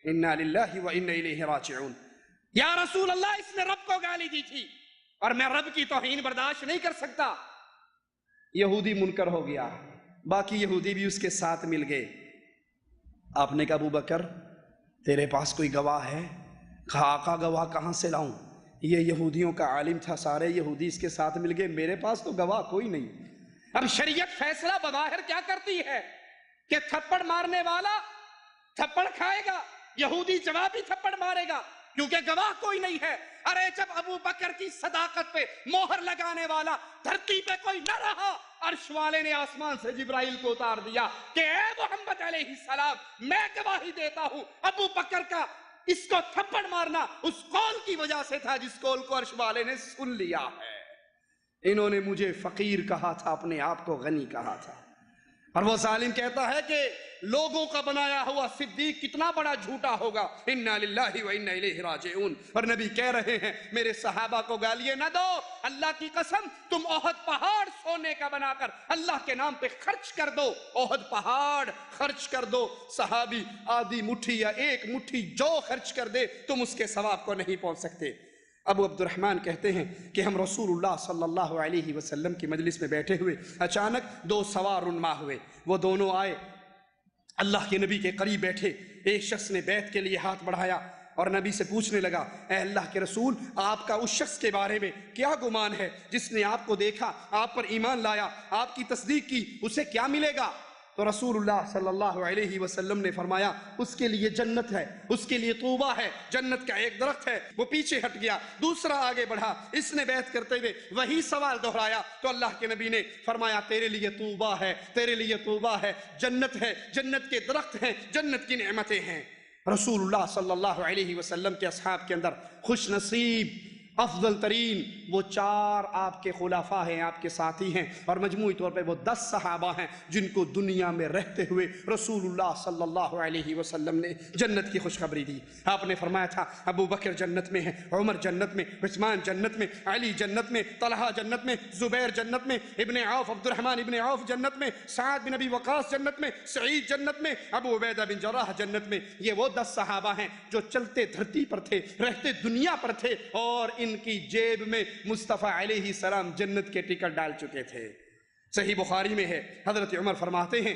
انا للہ و انا الیہ راجعون. یا رسول اللہ اس نے رب کو گالی دی تھی اور میں رب کی توہین برداشت نہیں کر سکتا. یہودی منکر ہو گیا، باقی یہودی بھی اس کے ساتھ مل گئے. آپ نے کہا ابو بکر تیرے پاس کوئی گواہ ہے؟ کہا آقا گواہ کہاں سے لاؤں، یہ یہودیوں کا عالم تھا، سارے یہودی اس کے ساتھ مل گئے، میرے پاس تو گواہ کوئی نہیں. اب شریعت فیصلہ بظاہر کیا کرتی ہے کہ تھپڑ مارنے والا تھپڑ کھائے گا، یہودی جوابی تھپڑ مارے گا کیونکہ گواہ کوئی نہیں ہے. ارے جب ابو بکر کی صداقت پہ مہر لگانے والا دھرتی پہ کوئی نہ رہا، عرش والے نے آسمان سے جبرائیل کو اتار دیا کہ اے محمد علیہ السلام میں گواہی دیتا ہوں ابو بکر کا اس کو تھپڑ مارنا اس قول کی وجہ سے تھا جس قول کو عرش والے نے سن لیا ہے. انہوں نے مجھے فقیر کہا تھا، اپنے آپ کو غنی کہا تھا. اور وہ ظالم کہتا ہے کہ لوگوں کا بنایا ہوا صدیق کتنا بڑا جھوٹا ہوگا. انا للہ و انا الیہ راجعون. اور نبی کہہ رہے ہیں میرے صحابہ کو گالیاں نہ دو، اللہ کی قسم تم احد پہاڑ سونے کا بنا کر اللہ کے نام پہ خرچ کر دو، احد پہاڑ خرچ کر دو. صحابی آدھی مٹھی یا 1 مٹھی جو خرچ کر دے تم اس کے ثواب کو نہیں پہنچ سکتے. ابو عبد الرحمن کہتے ہیں کہ ہم رسول اللہ صلی اللہ علیہ وسلم کی مجلس میں بیٹھے ہوئے اچانک 2 سوار رنما ہوئے. وہ دونوں آئے، اللہ کے نبی کے قریب بیٹھے. ایک شخص نے بیعت کے لیے ہاتھ بڑھایا اور نبی سے پوچھنے لگا اے اللہ کے رسول آپ کا اس شخص کے بارے میں کیا گمان ہے جس نے آپ کو دیکھا، آپ پر ایمان لایا، آپ کی تصدیق کی، اسے کیا ملے گا؟ تو رسول اللہ صلی اللہ علیہ وسلم نے فرمایا اس کے لیے جنت ہے، اس کے لیے طوبہ ہے، جنت کا ایک درخت ہے۔ وہ پیچھے ہٹ گیا، دوسرا آگے بڑھا، اس نے بیعت کرتے ہوئے وہی سوال دہرایا تو اللہ کے نبی نے فرمایا تیرے لیے طوبہ ہے، تیرے لیے طوبہ ہے، جنت ہے، جنت کے درخت ہیں، جنت کی نعمتیں ہیں۔ رسول اللہ صلی اللہ علیہ وسلم کے اصحاب کے اندر خوش نصیب افضل ترین وہ 4 آپ کے خلفاء ہیں، آپ کے ساتھی ہیں، اور مجموعی طور پہ وہ 10 صحابہ ہیں جن کو دنیا میں رہتے ہوئے رسول اللہ صلی اللہ علیہ وسلم نے جنت کی خوشخبری دی۔ آپ نے فرمایا تھا ابو بکر جنت میں ہے، عمر جنت میں، عثمان جنت میں، علی جنت میں، طلحہ جنت میں، زبیر جنت میں، ابن عوف عبد الرحمن ابن عوف جنت میں، سعد بن ابی وقاص جنت میں، سعید جنت میں، ابو عبیدہ بن جراح جنت میں۔ یہ وہ 10 صحابہ ہیں جو چلتے دھرتی پر تھے، رہتے دنیا پر تھے، اور ان کی جیب میں مصطفیٰ علیہ السلام جنت کے ٹکٹ ڈال چکے تھے۔ صحیح بخاری میں ہے، حضرت عمر فرماتے ہیں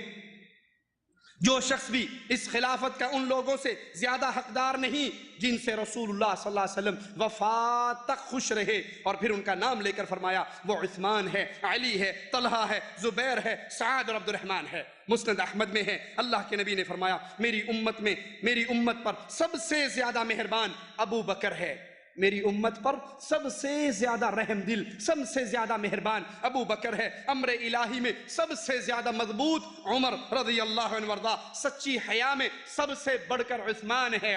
جو شخص بھی اس خلافت کا ان لوگوں سے زیادہ حقدار نہیں جن سے رسول اللہ صلی اللہ علیہ وسلم وفات تک خوش رہے، اور پھر ان کا نام لے کر فرمایا وہ عثمان ہے، علی ہے، طلحہ ہے، زبیر ہے، سعد اور عبد الرحمن ہے۔ مسند احمد میں ہے، اللہ کے نبی نے فرمایا میری امت پر سب سے زیادہ مہربان ابو بکر ہے، میری امت پر سب سے زیادہ رحم دل، سب سے زیادہ مہربان ابو بکر ہے، امر الہی میں سب سے زیادہ مضبوط عمر رضی اللہ عنہ وارضا، سچی حیا میں سب سے بڑھ کر عثمان ہے،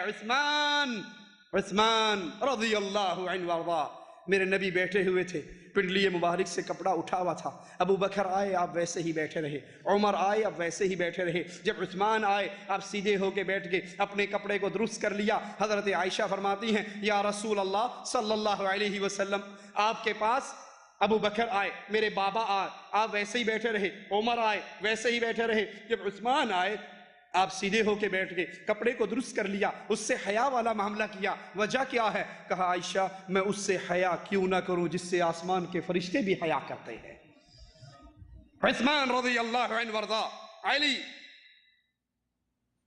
عثمان رضی اللہ عنہ وارضا۔ میرے نبی بیٹھے ہوئے تھے، پنڈلی مبارک سے کپڑا اٹھا ہوا تھا، ابو بکر آئے آپ ویسے ہی بیٹھے رہے، عمر آئے آپ ویسے ہی بیٹھے رہے، جب عثمان آئے آپ سیدھے ہو کے بیٹھ گئے، اپنے کپڑے کو درست کر لیا۔ حضرت عائشہ فرماتی ہیں یا رسول اللہ صلی اللہ علیہ وسلم آپ کے پاس ابو بکر آئے، میرے بابا آئے آپ ویسے ہی بیٹھے رہے، عمر آئے ویسے ہی بیٹھے رہے، جب عثمان آئے آپ سیدھے ہو کے بیٹھ گئے، کپڑے کو درست کر لیا، اس سے حیا والا معاملہ کیا۔ وجہ کیا ہے؟ کہا عائشہ میں اس سے حیا کیوں نہ کروں جس سے آسمان کے فرشتے بھی حیا کرتے ہیں۔ عثمان رضی اللہ عنہ وارضا۔ علی،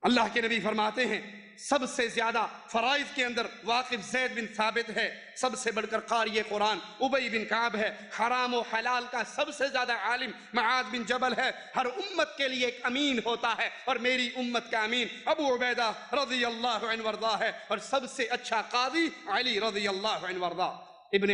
اللہ کے نبی فرماتے ہیں سب سے زیادہ فرائض کے اندر واقف زید بن ثابت ہے، سب سے بڑھ کر قاری قرآن ابی بن کعب ہے، حرام و حلال کا سب سے زیادہ عالم معاذ بن جبل ہے، ہر امت کے لیے ایک امین ہوتا ہے، اور میری امت کا امین ابو عبیدہ رضی اللہ عنہ وارضا ہے، اور سب سے اچھا قاضی علی رضی اللہ عنہ وارضا۔ ابن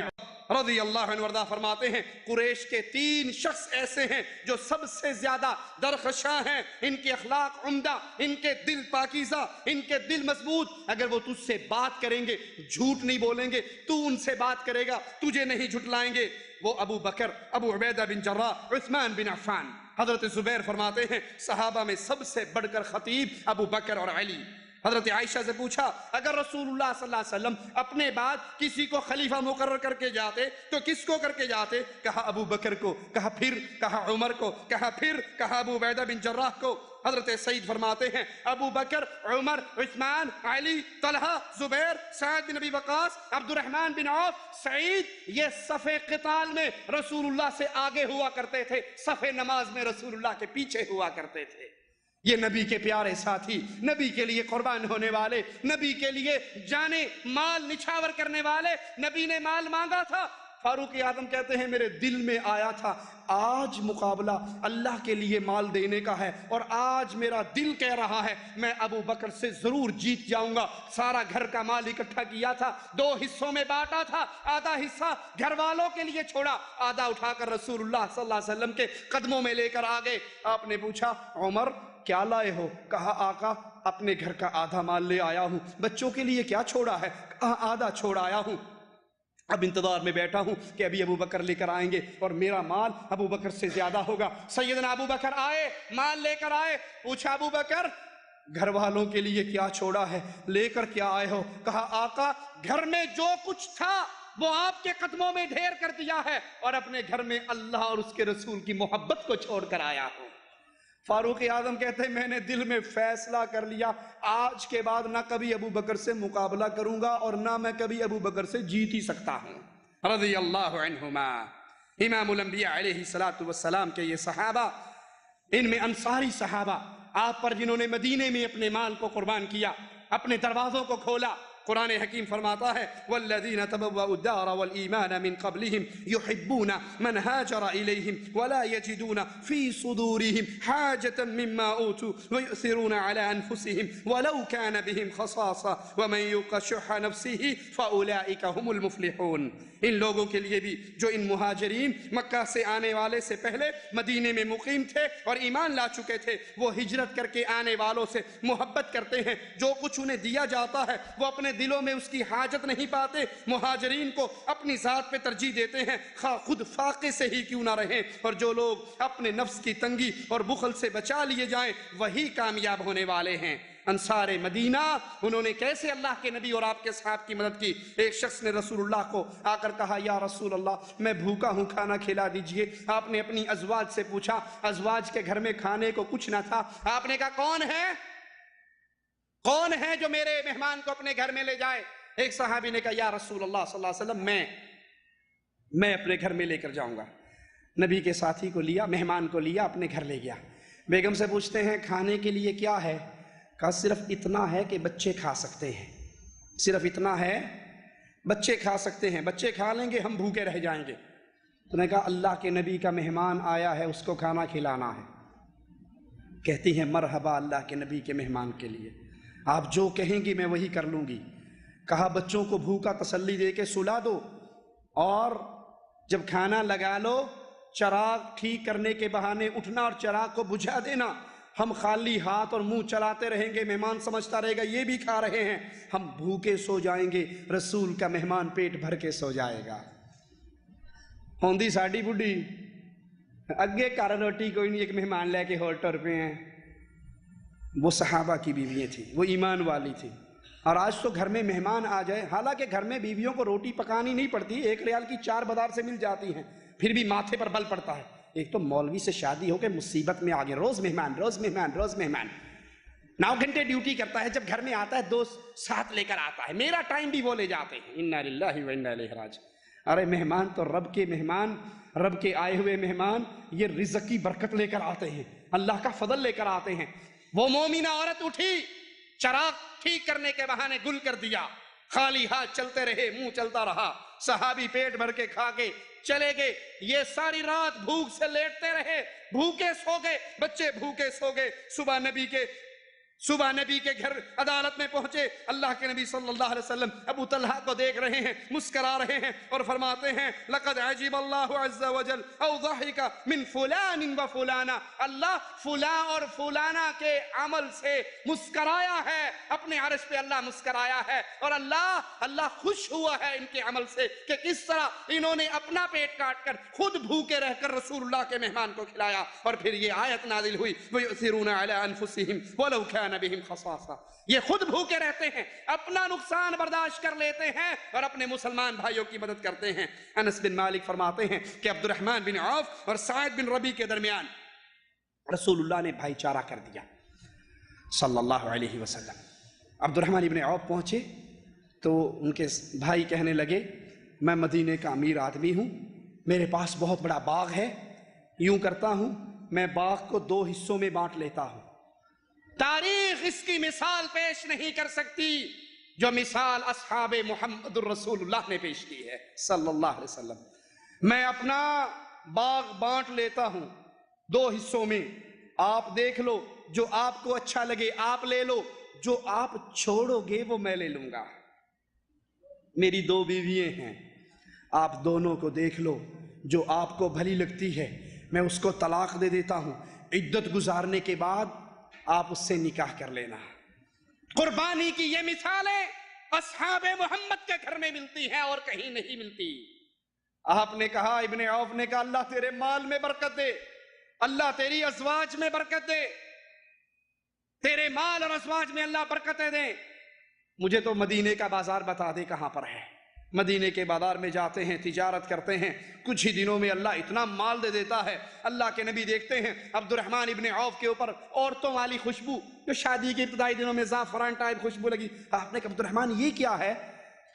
رضی اللہ عنہ وارضا فرماتے ہیں قریش کے 3 شخص ایسے ہیں جو سب سے زیادہ درخشاں ہیں، ان کے اخلاق عمدہ، ان کے دل پاکیزہ، ان کے دل مضبوط، اگر وہ تجھ سے بات کریں گے جھوٹ نہیں بولیں گے، تو ان سے بات کرے گا تجھے نہیں جھٹلائیں گے۔ وہ ابو بکر، ابو عبیدہ بن جراح، عثمان بن عفان۔ حضرت زبیر فرماتے ہیں صحابہ میں سب سے بڑھ کر خطیب ابو بکر اور علی۔ حضرت عائشہ سے پوچھا اگر رسول اللہ صلی اللہ علیہ وسلم اپنے بعد کسی کو خلیفہ مقرر کر کے جاتے تو کس کو کر کے جاتے؟ کہا ابو بکر کو، کہا پھر، کہا عمر کو، کہا پھر، کہا ابو عبیدہ بن جراح کو۔ حضرت سعید فرماتے ہیں ابو بکر، عمر، عثمان، علی، طلحہ، زبیر، سعد بن ابی وقاص، عبد الرحمن بن عوف، سعید، یہ صف قتال میں رسول اللہ سے آگے ہوا کرتے تھے، صف نماز میں رسول اللہ کے پیچھے ہوا کرتے تھے۔ یہ نبی کے پیارے ساتھی، نبی کے لیے قربان ہونے والے، نبی کے لیے جانے مال نچھاور کرنے والے۔ نبی نے مال مانگا تھا، فاروق اعظم کہتے ہیں میرے دل میں آیا تھا آج مقابلہ اللہ کے لیے مال دینے کا ہے، اور آج میرا دل کہہ رہا ہے میں ابو بکر سے ضرور جیت جاؤں گا۔ سارا گھر کا مال اکٹھا کیا تھا، 2 حصوں میں بانٹا تھا، آدھا حصہ گھر والوں کے لیے چھوڑا، آدھا اٹھا کر رسول اللہ صلی اللہ علیہ وسلم کے قدموں میں لے کر آگے۔ آپ نے پوچھا عمر کیا لائے ہو؟ کہا آقا اپنے گھر کا آدھا مال لے آیا ہوں۔ بچوں کے لیے کیا چھوڑا ہے؟ کہا آدھا چھوڑ آیا ہوں، اب انتظار میں بیٹھا ہوں کہ ابھی ابو بکر لے کر آئیں گے اور میرا مال ابو بکر سے زیادہ ہوگا۔ سیدنا ابو بکر آئے، مال لے کر آئے۔ پوچھا ابو بکر گھر والوں کے لیے کیا چھوڑا ہے، لے کر کیا آئے ہو؟ کہا آقا گھر میں جو کچھ تھا وہ آپ کے قدموں میں ڈھیر کر دیا ہے، اور اپنے گھر میں اللہ اور اس کے رسول کی محبت کو چھوڑ کر آیا ہوں۔ فاروق اعظم کہتے ہیں میں نے دل میں فیصلہ کر لیا آج کے بعد نہ کبھی ابو بکر سے مقابلہ کروں گا، اور نہ میں کبھی ابو بکر سے جیت ہی سکتا ہوں۔ رضی اللہ عنہما۔ امام الانبیاء علیہ السلام کے یہ صحابہ، ان میں انصاری صحابہ آپ پر جنہوں نے مدینے میں اپنے مال کو قربان کیا، اپنے دروازوں کو کھولا، قرآن حکیم فرماتا ہے والذین تبوأوا الدار والایمان من قبلہم یحبون من ہاجر الیہم ولا یجدون فی صدورہم حاجة مما اوتوا ویؤثرون علی انفسہم ولو کان بہم خصاصہ ومن یوق شح نفسہ فاولئک هم المفلحون۔ ان لوگوں کے لیے بھی جو ان مہاجرین مکہ سے آنے والے سے پہلے مدینے میں مقیم تھے اور ایمان لا چکے تھے، وہ ہجرت کر کے آنے والوں سے محبت کرتے ہیں، جو کچھ انہیں دیا جاتا ہے وہ اپنے دلوں میں اس کی حاجت نہیں پاتے، مہاجرین کو اپنی ذات پہ ترجیح دیتے ہیں خواہ خود فاقے سے ہی کیوں نہ رہیں، اور جو لوگ اپنے نفس کی تنگی اور بخل سے بچا لیے جائیں وہی کامیاب ہونے والے ہیں۔ انصار مدینہ انہوں نے کیسے اللہ کے نبی اور آپ کے صحابہ کی مدد کی؟ ایک شخص نے رسول اللہ کو آ کر کہا یا رسول اللہ میں بھوکا ہوں، کھانا کھلا دیجئے۔ آپ نے اپنی ازواج سے پوچھا، ازواج کے گھر میں کھانے کو کچھ نہ تھا۔ آپ نے کہا کون ہے جو میرے مہمان کو اپنے گھر میں لے جائے؟ ایک صحابی نے کہا یا رسول اللہ صلی اللہ علیہ وسلم میں اپنے گھر میں لے کر جاؤں گا۔ نبی کے ساتھی کو لیا، مہمان کو لیا، اپنے گھر لے گیا۔ بیگم سے پوچھتے ہیں کھانے کے لیے کیا ہے؟ کہا صرف اتنا ہے کہ بچے کھا سکتے ہیں، صرف اتنا ہے بچے کھا سکتے ہیں، بچے کھا لیں گے ہم بھوکے رہ جائیں گے۔ تو نے کہا اللہ کے نبی کا مہمان آیا ہے، اس کو کھانا کھلانا ہے۔ کہتی ہیں مرحبا اللہ کے نبی کے مہمان کے لیے، آپ جو کہیں گی میں وہی کر لوں گی۔ کہا بچوں کو بھوکا تسلی دے کے سلا دو، اور جب کھانا لگا لو چراغ ٹھیک کرنے کے بہانے اٹھنا اور چراغ کو بجھا دینا۔ ہم خالی ہاتھ اور منہ چلاتے رہیں گے، مہمان سمجھتا رہے گا یہ بھی کھا رہے ہیں، ہم بھوکے سو جائیں گے، رسول کا مہمان پیٹ بھر کے سو جائے گا۔ ہوندی ساڈی بڈھی اگے کر روٹی کوئی نہیں، ایک مہمان لے کے ہور ٹر پے ہیں۔ وہ صحابہ کی بیویاں تھیں، وہ ایمان والی تھیں۔ اور آج تو گھر میں مہمان آ جائے، حالانکہ گھر میں بیویوں کو روٹی پکانی نہیں پڑتی، 1 ریال کی 4 بازار سے مل جاتی ہیں، پھر بھی ماتھے پر بل پڑتا ہے۔ ایک تو مولوی سے شادی ہو کے مصیبت میں آگے، روز مہمان روز مہمان روز مہمان، 9 گھنٹے ڈیوٹی کرتا ہے، جب گھر میں آتا ہے دوست ساتھ لے کر آتا ہے، میرا ٹائم بھی وہ لے جاتے ہیں۔ انا للہ و انا الیہ راجعون۔ ارے مہمان تو رب کے مہمان، رب کے آئے ہوئے مہمان یہ رزق کی برکت لے کر آتے ہیں، اللہ کا فضل لے کر آتے ہیں۔ وہ مومنہ عورت اٹھی، چراغ ٹھیک کرنے کے بہانے گل کر دیا، خالی ہاتھ چلتے رہے، منہ چلتا رہا۔ صحابی پیٹ بھر کے کھا کے چلے گئے، یہ ساری رات بھوک سے لیٹتے رہے، بھوکے سو گئے، بچے بھوکے سو گئے۔ صبح نبی کے گھر عدالت میں پہنچے، اللہ کے نبی صلی اللہ علیہ وسلم ابو طلحہ کو دیکھ رہے ہیں، مسکرا رہے ہیں اور فرماتے ہیں لقد عجب اللہ عز وجل او ضحک من فلان و فلانا، اللہ فلاں اور فلانا کے عمل سے مسکرایا ہے، اپنے عرش پہ اللہ مسکرایا ہے، اور اللہ خوش ہوا ہے ان کے عمل سے کہ کس طرح انہوں نے اپنا پیٹ کاٹ کر خود بھوکے رہ کر رسول اللہ کے مہمان کو کھلایا۔ اور پھر یہ آیت نازل ہوئی وَيُؤْثِرُونَ عَلَىٰ أَنفُسِهِمْ وَلَوْ كَانَ بِهِمْ خَصَاصَةٌ، یہ خود بھوکے رہتے ہیں، اپنا نقصان برداشت کر لیتے ہیں اور اپنے مسلمان بھائیوں کی مدد کرتے ہیں۔ انس بن مالک فرماتے ہیں کہ عبد الرحمن بن عوف اور سعید بن ربیع کے درمیان رسول اللہ نے بھائی چارہ کر دیا صلی اللہ علیہ وسلم۔ عبد الرحمن بن عوف پہنچے تو ان کے بھائی کہنے لگے میں مدینے کا امیر آدمی ہوں، میرے پاس بہت بڑا باغ ہے، یوں کرتا ہوں میں باغ کو 2 حصوں میں بانٹ لیتا ہوں۔ تاریخ اس کی مثال پیش نہیں کر سکتی جو مثال اصحاب محمد الرسول اللہ نے پیش کی ہے صلی اللہ علیہ وسلم۔ میں اپنا باغ بانٹ لیتا ہوں 2 حصوں میں، آپ دیکھ لو، جو آپ کو اچھا لگے آپ لے لو، جو آپ چھوڑو گے وہ میں لے لوں گا۔ میری 2 بیویاں ہیں، آپ دونوں کو دیکھ لو، جو آپ کو بھلی لگتی ہے میں اس کو طلاق دے دیتا ہوں، عدت گزارنے کے بعد آپ اس سے نکاح کر لینا۔ قربانی کی یہ مثالیں اصحاب محمد کے گھر میں ملتی ہیں اور کہیں نہیں ملتی۔ آپ نے کہا، ابن عوف نے کہا اللہ تیرے مال میں برکت دے، اللہ تیری ازواج میں برکت دے، تیرے مال اور ازواج میں اللہ برکتیں دے۔ مجھے تو مدینے کا بازار بتا دے کہاں پر ہے۔ مدینے کے بازار میں جاتے ہیں، تجارت کرتے ہیں، کچھ ہی دنوں میں اللہ اتنا مال دے دیتا ہے۔ اللہ کے نبی دیکھتے ہیں عبد الرحمن ابن عوف کے اوپر عورتوں والی خوشبو، جو شادی کے ابتدائی دنوں میں زعفران ٹائپ خوشبو لگی۔ آپ نے کہا عبد الرحمن یہ کیا ہے؟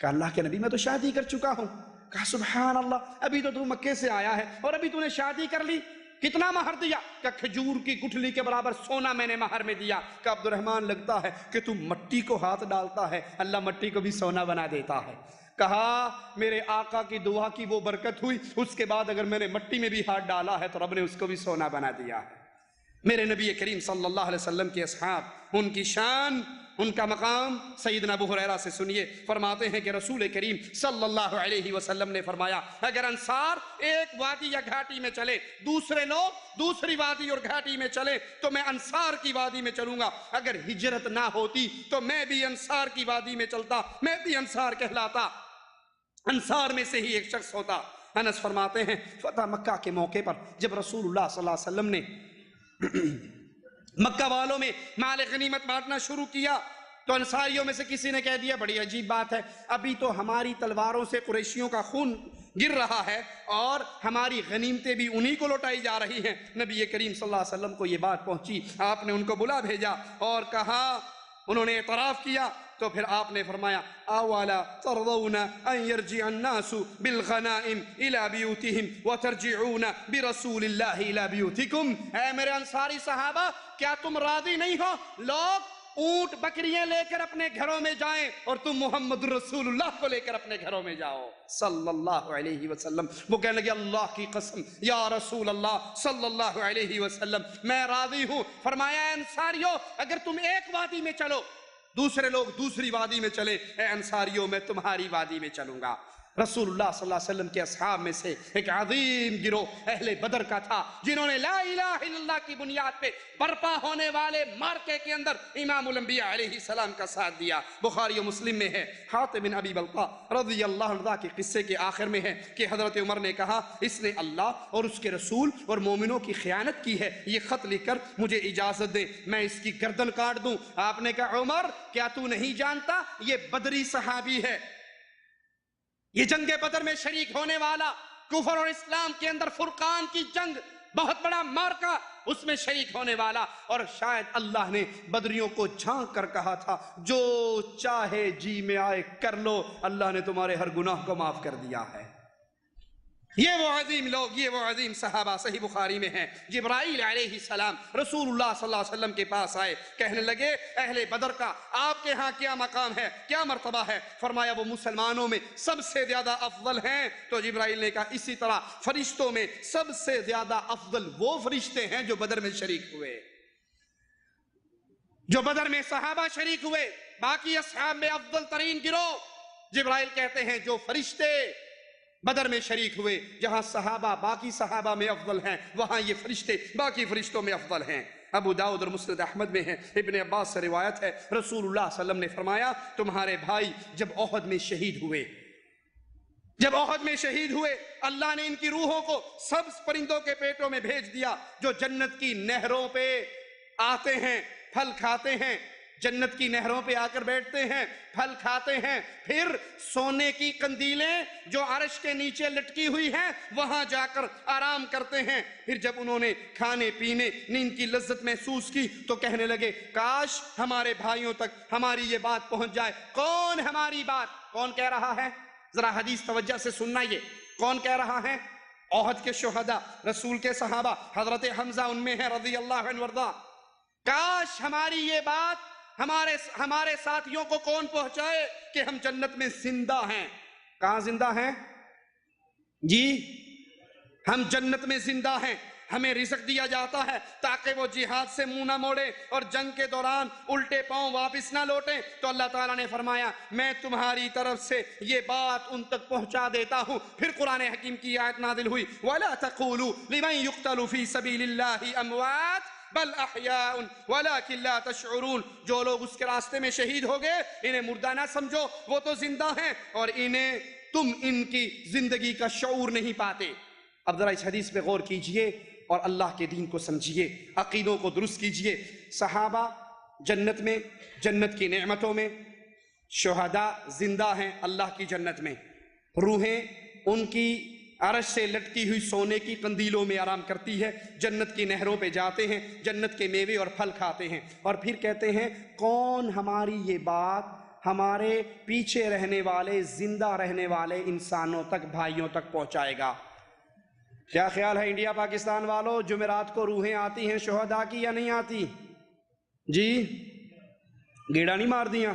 کہا اللہ کے نبی میں تو شادی کر چکا ہوں۔ کہا سبحان اللہ، ابھی تو مکے سے آیا ہے اور ابھی تو نے شادی کر لی، کتنا مہر دیا؟ کہ کھجور کی گٹھلی کے برابر سونا میں نے مہر میں دیا۔ کہ عبد الرحمن لگتا ہے کہ تم مٹی کو ہاتھ ڈالتا ہے، اللہ مٹی کو بھی سونا بنا دیتا ہے۔ کہا میرے آقا کی دعا کی وہ برکت ہوئی، اس کے بعد اگر میں نے مٹی میں بھی ہاتھ ڈالا ہے تو رب نے اس کو بھی سونا بنا دیا ہے۔ میرے نبی کریم صلی اللہ علیہ وسلم کے اصحاب، ان کی شان، ان کا مقام سیدنا ابو ہریرہ سے سنیے، فرماتے ہیں کہ رسول کریم صلی اللہ علیہ وسلم نے فرمایا اگر انصار ایک وادی یا گھاٹی میں چلے، دوسرے لوگ دوسری وادی اور گھاٹی میں چلے تو میں انصار کی وادی میں چلوں گا، اگر ہجرت نہ ہوتی تو میں بھی انصار کی وادی میں چلتا، میں بھی انصار کہلاتا، انصار میں سے ہی ایک شخص ہوتا۔ انس فرماتے ہیں فتح مکہ کے موقع پر جب رسول اللہ صلی اللہ علیہ وسلم نے مکہ والوں میں مال غنیمت بانٹنا شروع کیا تو انصاریوں میں سے کسی نے کہہ دیا بڑی عجیب بات ہے، ابھی تو ہماری تلواروں سے قریشیوں کا خون گر رہا ہے اور ہماری غنیمتیں بھی انہی کو لوٹائی جا رہی ہیں۔ نبی کریم صلی اللہ علیہ وسلم کو یہ بات پہنچی، آپ نے ان کو بلا بھیجا اور کہا، انہوں نے اعتراف کیا تو پھر آپ نے فرمایا اولا ترضون ان يرجع الناس بالغنائم الى بيوتهم وترجعون برسول الله الى بيوتكم، اے میرے انصاری صحابہ کیا تم راضی نہیں ہو لوگ اونٹ بکریاں لے کر اپنے گھروں میں جائیں اور تم محمد رسول اللہ کو لے کر اپنے گھروں میں جاؤ صلی اللہ علیہ وسلم؟ وہ کہنے لگے اللہ کی قسم یا رسول اللہ صلی اللہ علیہ وسلم میں راضی ہوں۔ فرمایا انصاریوں اگر تم ایک وادی میں چلو، دوسرے لوگ دوسری وادی میں چلے، اے انصاریوں میں تمہاری وادی میں چلوں گا۔ رسول اللہ صلی اللہ علیہ وسلم کے اصحاب میں سے ایک عظیم گروہ اہل بدر کا تھا جنہوں نے لا الہ الا اللہ کی بنیاد پہ برپا ہونے والے مارکے کے اندر امام الانبیاء علیہ السلام کا ساتھ دیا۔ بخاری و مسلم میں ہے، حاتم بن ابی بلتع رضی اللہ عنہ کے قصے کے آخر میں ہے کہ حضرت عمر نے کہا اس نے اللہ اور اس کے رسول اور مومنوں کی خیانت کی ہے، یہ خط لکھ کر مجھے اجازت دے میں اس کی گردن کاٹ دوں۔ آپ نے کہا عمر کیا تو نہیں جانتا یہ بدری صحابی ہے، یہ جنگ بدر میں شریک ہونے والا، کفر اور اسلام کے اندر فرقان کی جنگ، بہت بڑا مارکا، اس میں شریک ہونے والا، اور شاید اللہ نے بدریوں کو جھانک کر کہا تھا جو چاہے جی میں آئے کر لو، اللہ نے تمہارے ہر گناہ کو معاف کر دیا ہے۔ یہ وہ عظیم لوگ، یہ وہ عظیم صحابہ، صحیح بخاری میں ہیں جبرائیل علیہ السلام رسول اللہ صلی اللہ علیہ وسلم کے پاس آئے، کہنے لگے اہل بدر کا آپ کے ہاں کیا مقام ہے، کیا مرتبہ ہے؟ فرمایا وہ مسلمانوں میں سب سے زیادہ افضل ہیں۔ تو جبرائیل نے کہا اسی طرح فرشتوں میں سب سے زیادہ افضل وہ فرشتے ہیں جو بدر میں شریک ہوئے، جو بدر میں صحابہ شریک ہوئے، باقی اصحاب میں افضل ترین گروہ جبرائیل کہتے ہیں جو فرشتے بدر میں شریک ہوئے، جہاں صحابہ باقی صحابہ میں افضل ہیں وہاں یہ فرشتے باقی فرشتوں میں افضل ہیں۔ ابو داؤد اور مسند احمد میں ہے، ابن عباس سے روایت ہے رسول اللہ صلی اللہ علیہ وسلم نے فرمایا تمہارے بھائی جب احد میں شہید ہوئے، جب احد میں شہید ہوئے اللہ نے ان کی روحوں کو سبز پرندوں کے پیٹوں میں بھیج دیا جو جنت کی نہروں پہ آتے ہیں، پھل کھاتے ہیں، جنت کی نہروں پہ آ کر بیٹھتے ہیں، پھل کھاتے ہیں، پھر سونے کی قندیلیں جو عرش کے نیچے لٹکی ہوئی ہیں وہاں جا کر آرام کرتے ہیں۔ پھر جب انہوں نے کھانے پینے نیند کی لذت محسوس کی تو کہنے لگے کاش ہمارے بھائیوں تک ہماری یہ بات پہنچ جائے۔ کون ہماری بات کون کہہ رہا ہے؟ ذرا حدیث توجہ سے سننا، یہ کون کہہ رہا ہے؟ احد کے شہداء، رسول کے صحابہ، حضرت حمزہ ان میں ہے رضی اللہ عنہ وارضاہ۔ کاش ہماری یہ بات ہمارے ساتھیوں کو کون پہنچائے کہ ہم جنت میں زندہ ہیں۔ کہاں زندہ ہیں جی؟ ہم جنت میں زندہ ہیں، ہمیں رزق دیا جاتا ہے تاکہ وہ جہاد سے منہ نہ موڑیں اور جنگ کے دوران الٹے پاؤں واپس نہ لوٹیں۔ تو اللہ تعالیٰ نے فرمایا میں تمہاری طرف سے یہ بات ان تک پہنچا دیتا ہوں۔ پھر قرآن حکیم کی آیت نازل ہوئی وَلَا تَقُولُوا لِمَنْ يُقْتَلُ فِي سَبِيلِ اللَّهِ أَمْوَاتٌ بل احیاء ولکن لا تشعرون، جو لوگ اس کے راستے میں شہید ہو گئے انہیں مردہ نہ سمجھو، وہ تو زندہ ہیں اور انہیں تم ان کی زندگی کا شعور نہیں پاتے۔ اب ذرا اس حدیث پہ غور کیجئے اور اللہ کے دین کو سمجھیے، عقیدوں کو درست کیجئے۔ صحابہ جنت میں، جنت کی نعمتوں میں، شہداء زندہ ہیں اللہ کی جنت میں، روحیں ان کی عرش سے لٹکی ہوئی سونے کی قندیلوں میں آرام کرتی ہے، جنت کی نہروں پہ جاتے ہیں، جنت کے میوے اور پھل کھاتے ہیں، اور پھر کہتے ہیں کون ہماری یہ بات ہمارے پیچھے رہنے والے زندہ رہنے والے انسانوں تک، بھائیوں تک پہنچائے گا۔ کیا خیال ہے انڈیا پاکستان والوں، جمعرات کو روحیں آتی ہیں شہداء کی یا نہیں آتی؟ جی گیڑا نہیں مار دیا؟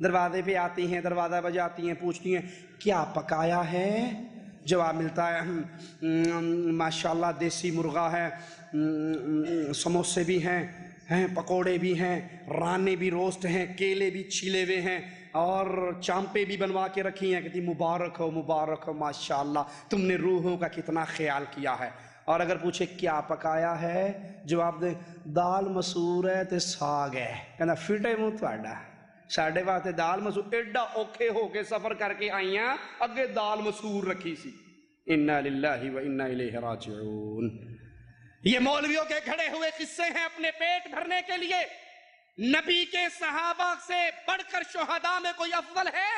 دروازے پہ آتی ہیں، دروازہ بجاتی ہیں، پوچھتی ہیں کیا پکایا ہے؟ جواب ملتا ہے ماشاءاللہ دیسی مرغا ہے، سموسے بھی ہیں، پکوڑے بھی ہیں، رانے بھی روسٹ ہیں، کیلے بھی چھیلے ہوئے ہیں، اور چامپے بھی بنوا کے رکھی ہیں۔ کہتی مبارک ہو ماشاءاللہ، تم نے روحوں کا کتنا خیال کیا ہے۔ اور اگر پوچھے کیا پکایا ہے، جواب دے دال مسور ہے تے ساگ ہے، کہنا فٹے منہ تواڈا، ساڈے واسطے دال مسور، ایڈا اوکھے ہو کے سفر کر کے آئیاں، اگے دال مسور رکھی سی۔ انا للہ و انا الیہ راجعون۔ یہ مولویوں کے گھڑے ہوئے قصے ہیں اپنے پیٹ بھرنے کے لیے۔ نبی کے صحابہ سے بڑھ کر شہداء میں کوئی افضل ہے؟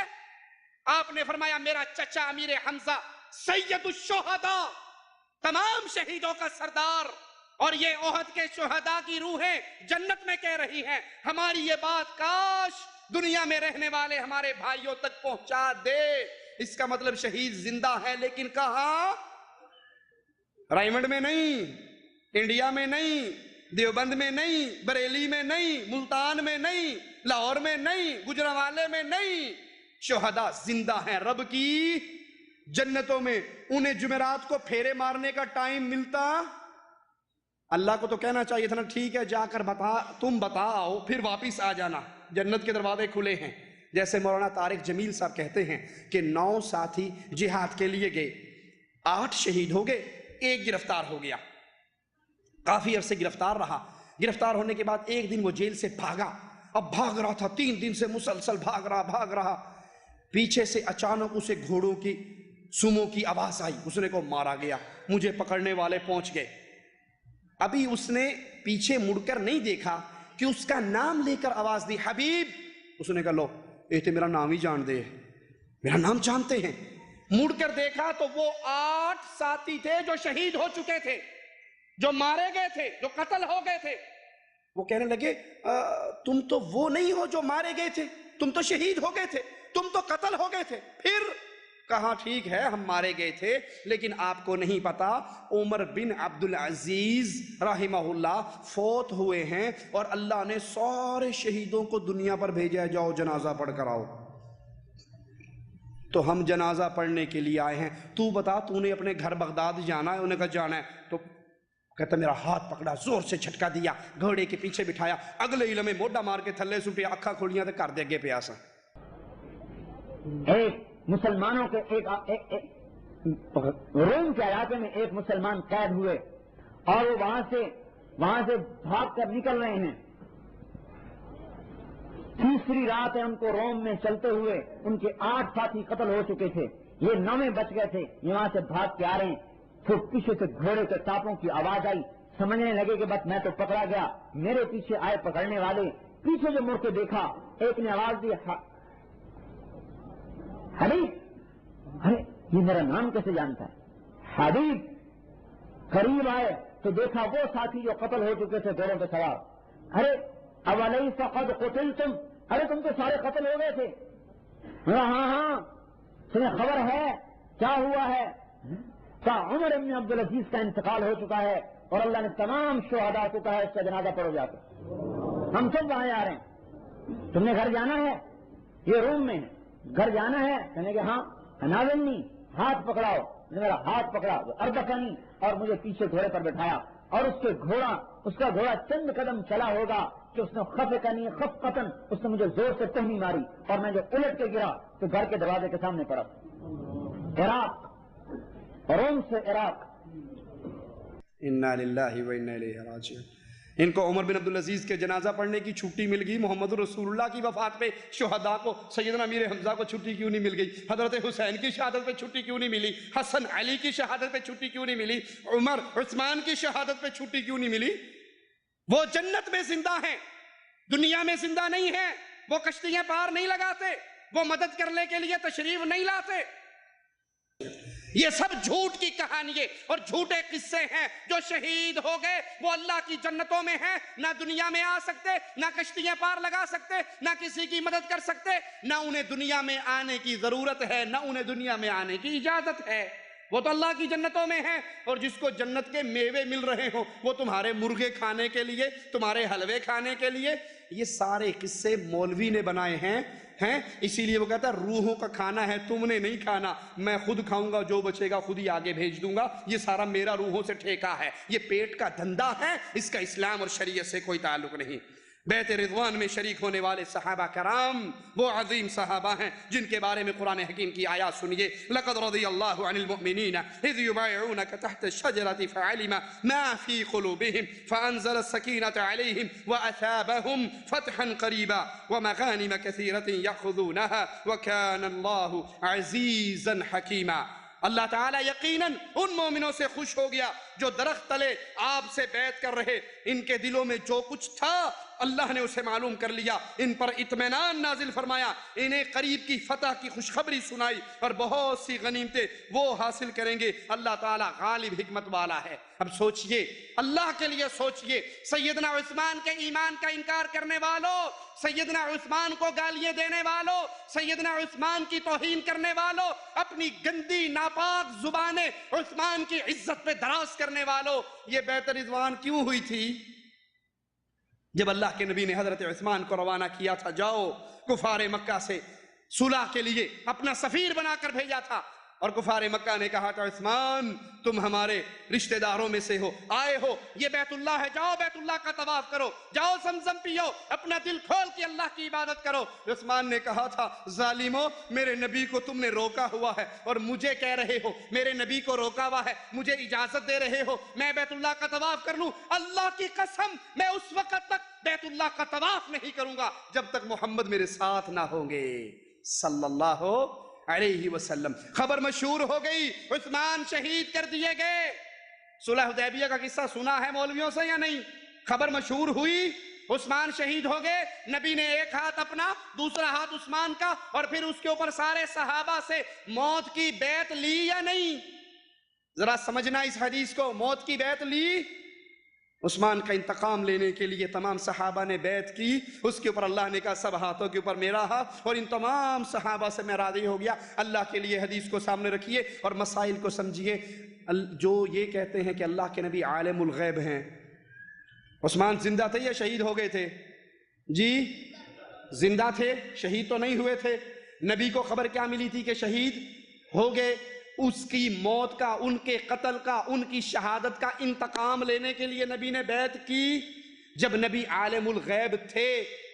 آپ نے فرمایا میرا چچا امیر حمزہ سید الشہداء، تمام شہیدوں کا سردار، اور یہ احد کے شہداء کی روحیں جنت میں کہہ رہی ہیں ہماری یہ بات کاش دنیا میں رہنے والے ہمارے بھائیوں تک پہنچا دے۔ اس کا مطلب شہید زندہ ہے، لیکن کہاں؟ رائمنڈ میں نہیں، انڈیا میں نہیں، دیوبند میں نہیں، بریلی میں نہیں، ملتان میں نہیں، لاہور میں نہیں، گجرانوالے میں نہیں، شہداء زندہ ہیں رب کی جنتوں میں۔ انہیں جمعرات کو پھیرے مارنے کا ٹائم ملتا؟ اللہ کو تو کہنا چاہیے تھا نا ٹھیک ہے جا کر تم بتاؤ پھر واپس آ جانا، جنت کے دروازے کھلے ہیں۔ جیسے مولانا طارق جمیل صاحب کہتے ہیں کہ 9 ساتھی جہاد کے لیے گئے، 8 شہید ہو گئے، 1 گرفتار ہو گیا، کافی عرصے گرفتار رہا۔ گرفتار ہونے کے بعد ایک دن وہ جیل سے بھاگا، اب بھاگ رہا تھا، 3 دن سے مسلسل بھاگ رہا، پیچھے سے اچانک اسے گھوڑوں کی سوموں کی آواز آئی، اس نے کو مارا گیا، مجھے پکڑنے والے پہنچ گئے۔ ابھی اس نے پیچھے مڑ کر نہیں دیکھا کہ اس کا نام لے کر آواز دی حبیب، اس نے کہا لو یہ تو میرا نام ہی جان دے، میرا نام جانتے ہیں۔ مڑ کر دیکھا تو وہ 8 ساتھی تھے جو شہید ہو چکے تھے، جو مارے گئے تھے، جو قتل ہو گئے تھے۔ وہ کہنے لگے تم تو وہ نہیں ہو جو مارے گئے تھے، تم تو شہید ہو گئے تھے، تم تو قتل ہو گئے تھے۔ پھر کہا ٹھیک ہے ہم مارے گئے تھے، لیکن آپ کو نہیں پتا عمر بن عبدالعزیز رحمہ اللہ فوت ہوئے ہیں، اور اللہ نے سارے شہیدوں کو دنیا پر بھیجا ہے جاؤ جنازہ پڑھ کر آؤ۔ تو ہم جنازہ پڑھنے کے لیے آئے ہیں، تو بتا تو نے اپنے گھر بغداد جانا ہے؟ انہوں نے کہا جانا ہے۔ تو کہتا میرا ہاتھ پکڑا، زور سے جھٹکا دیا، گھوڑے کے پیچھے بٹھایا، اگلے ہی لمحے موڈا مار کے تھلے سٹیا، اکھا کھولیاں تے کر دے اگے پیا سا۔ ایک مسلمانوں کے روم کے علاقے میں ایک مسلمان قید ہوئے، اور وہ وہاں سے بھاگ کر نکل رہے ہیں۔ تیسری رات ہے ان کو روم میں چلتے ہوئے، ان کے 8 ساتھی قتل ہو چکے تھے، یہ 9 بچ گئے تھے، یہ وہاں سے بھاگ کے آ رہے ہیں۔ پھر پیچھے سے گھوڑے کے ٹاپوں کی آواز آئی، سمجھنے لگے کہ بس میں تو پکڑا گیا، میرے پیچھے آئے پکڑنے والے، پیچھے جو مڑ کے دیکھا ایک نے آواز دی حبیب، ارے یہ میرا نام کیسے جانتا ہے؟ حبیب قریب آئے تو دیکھا وہ ساتھی جو قتل ہو چکے تھے گھوڑوں پہ سوار۔ ارے اولیس قد قتلتم، ارے تم تو سارے قتل ہو گئے تھے۔ ہاں تمہیں خبر ہے کیا ہوا ہے؟ عمر بن عبدالعزیز کا انتقال ہو چکا ہے، اور اللہ نے تمام شہداء کو کہا ہے اس کا جنازہ پڑھو جا کے، ہم سب وہاں آ رہے ہیں، تم نے گھر جانا ہے؟ یہ روم میں ہے، گھر جانا ہے؟ کہنے کہ ہاں۔ ناولنی ہاتھ پکڑاؤ، میرا ہاتھ پکڑا، اربکانی، اور مجھے پیچھے گھوڑے پر بٹھایا، اور اس کا گھوڑا چند قدم چلا ہوگا کہ اس نے خفقنی خفقتن، اس نے مجھے زور سے ٹہنی ماری، اور میں جو الٹ کے گرا تو گھر کے دروازے کے سامنے پڑا۔ عراق، روم سے عراق۔ انا للہ و انا الیہ راجعون۔ ان کو عمر بن عبدالعزیز کے جنازہ پڑھنے کی چھٹی مل گئی، محمد رسول اللہ کی وفات پہ شہداء کو، سیدنا امیر حمزہ کو چھٹی کیوں نہیں مل گئی؟ حضرت حسین کی شہادت پہ چھٹی کیوں نہیں ملی؟ حسن علی کی شہادت پہ چھٹی کیوں نہیں ملی؟ عمر عثمان کی شہادت پہ چھٹی کیوں نہیں ملی؟ وہ جنت میں زندہ ہیں، دنیا میں زندہ نہیں ہیں، وہ کشتیاں پار نہیں لگاتے، وہ مدد کرنے کے لیے تشریف نہیں لاتے۔ یہ سب جھوٹ کی کہانی اور جھوٹے قصے ہیں۔ جو شہید ہو گئے وہ اللہ کی جنتوں میں ہیں، نہ دنیا میں آ سکتے، نہ کشتیاں پار لگا سکتے، نہ کسی کی مدد کر سکتے، نہ انہیں دنیا میں آنے کی ضرورت ہے، نہ انہیں دنیا میں آنے کی اجازت ہے۔ وہ تو اللہ کی جنتوں میں ہیں، اور جس کو جنت کے میوے مل رہے ہوں وہ تمہارے مرغے کھانے کے لیے، تمہارے حلوے کھانے کے لیے۔ یہ سارے قصے مولوی نے بنائے ہیں، اسی لیے وہ کہتا ہے روحوں کا کھانا ہے، تم نے نہیں کھانا، میں خود کھاؤں گا، جو بچے گا خود ہی آگے بھیج دوں گا، یہ سارا میرا روحوں سے ٹھیکا ہے، یہ پیٹ کا دھندا ہے، اس کا اسلام اور شریعت سے کوئی تعلق نہیں۔ بیت رضوان میں شریک ہونے والے صحابہ کرام وہ عظیم صحابہ ہیں جن کے بارے میں قرآن حکیم کی آیات سنیے۔ لَقَدْ رَضِيَ اللَّهُ عَنِ الْمُؤْمِنِينَ إِذْ يُبَايِعُونَكَ تَحْتَ الشَّجَرَةِ فَعَلِمَ مَا فِي قُلُوبِهِمْ فَأَنزَلَ السَّكِينَةَ عَلَيْهِمْ وَأَثَابَهُمْ فَتْحًا قَرِيبًا وَمَغَانِمَ كَثِيرَةٍ يَأْخُذُونَهَا وَكَانَ اللَّهُ عَزِيزًا حَكِيمًا۔ اللہ تعالیٰ یقیناً ان مومنوں سے خوش ہو گیا جو درخت تلے آپ سے بیعت کر رہے، ان کے دلوں میں جو کچھ تھا اللہ نے اسے معلوم کر لیا، ان پر اطمینان نازل فرمایا، انہیں قریب کی فتح کی خوشخبری سنائی اور بہت سی غنیمتیں وہ حاصل کریں گے۔ اللہ تعالیٰ غالب حکمت والا ہے۔ اب سوچئے، اللہ کے لیے سوچئے، سیدنا عثمان کے ایمان کا انکار کرنے والوں، سیدنا عثمان کو گالیاں دینے والوں، سیدنا عثمان کی توہین کرنے والوں، اپنی گندی ناپاک زبانیں عثمان کی عزت پہ دراز کرنے والوں، یہ بیعت رضوان کیوں ہوئی تھی؟ جب اللہ کے نبی نے حضرت عثمان کو روانہ کیا تھا، جاؤ کفار مکہ سے صلح کے لیے اپنا سفیر بنا کر بھیجا تھا، اور کفار مکہ نے کہا تھا عثمان تم ہمارے رشتہ داروں میں سے ہو، آئے ہو، یہ بیت اللہ ہے، جاؤ بیت اللہ کا طواف کرو، جاؤ زمزم پیو، اپنا دل کھول کے اللہ کی عبادت کرو۔ عثمان نے کہا تھا ظالمو، میرے نبی کو تم نے روکا ہوا ہے اور مجھے کہہ رہے ہو، میرے نبی کو روکا ہوا ہے، مجھے اجازت دے رہے ہو میں بیت اللہ کا طواف کر لوں؟ اللہ کی قسم میں اس وقت تک بیت اللہ کا طواف نہیں کروں گا جب تک محمد میرے ساتھ نہ ہوں گے صلی اللہ علیہ وسلم۔ خبر مشہور ہو گئی، عثمان شہید کر دیے گئے۔ صلح حدیبیہ کا قصہ سنا ہے مولویوں سے یا نہیں؟ خبر مشہور ہوئی، عثمان شہید ہو گئے، نبی نے ایک ہاتھ اپنا دوسرا ہاتھ عثمان کا اور پھر اس کے اوپر سارے صحابہ سے موت کی بیعت لی یا نہیں؟ ذرا سمجھنا اس حدیث کو، موت کی بیعت لی۔ عثمان کا انتقام لینے کے لیے تمام صحابہ نے بیعت کی، اس کے اوپر اللہ نے کہا سب ہاتھوں کے اوپر میرا ہاتھ، اور ان تمام صحابہ سے میں راضی ہو گیا۔ اللہ کے لیے حدیث کو سامنے رکھیے اور مسائل کو سمجھیے۔ جو یہ کہتے ہیں کہ اللہ کے نبی عالم الغیب ہیں، عثمان زندہ تھے یا شہید ہو گئے تھے؟ جی زندہ تھے، شہید تو نہیں ہوئے تھے۔ نبی کو خبر کیا ملی تھی کہ شہید ہو گئے؟ اس کی موت کا، ان کے قتل کا، ان کی شہادت کا انتقام لینے کے لیے نبی نے بیعت کی۔ جب نبی عالم الغیب تھے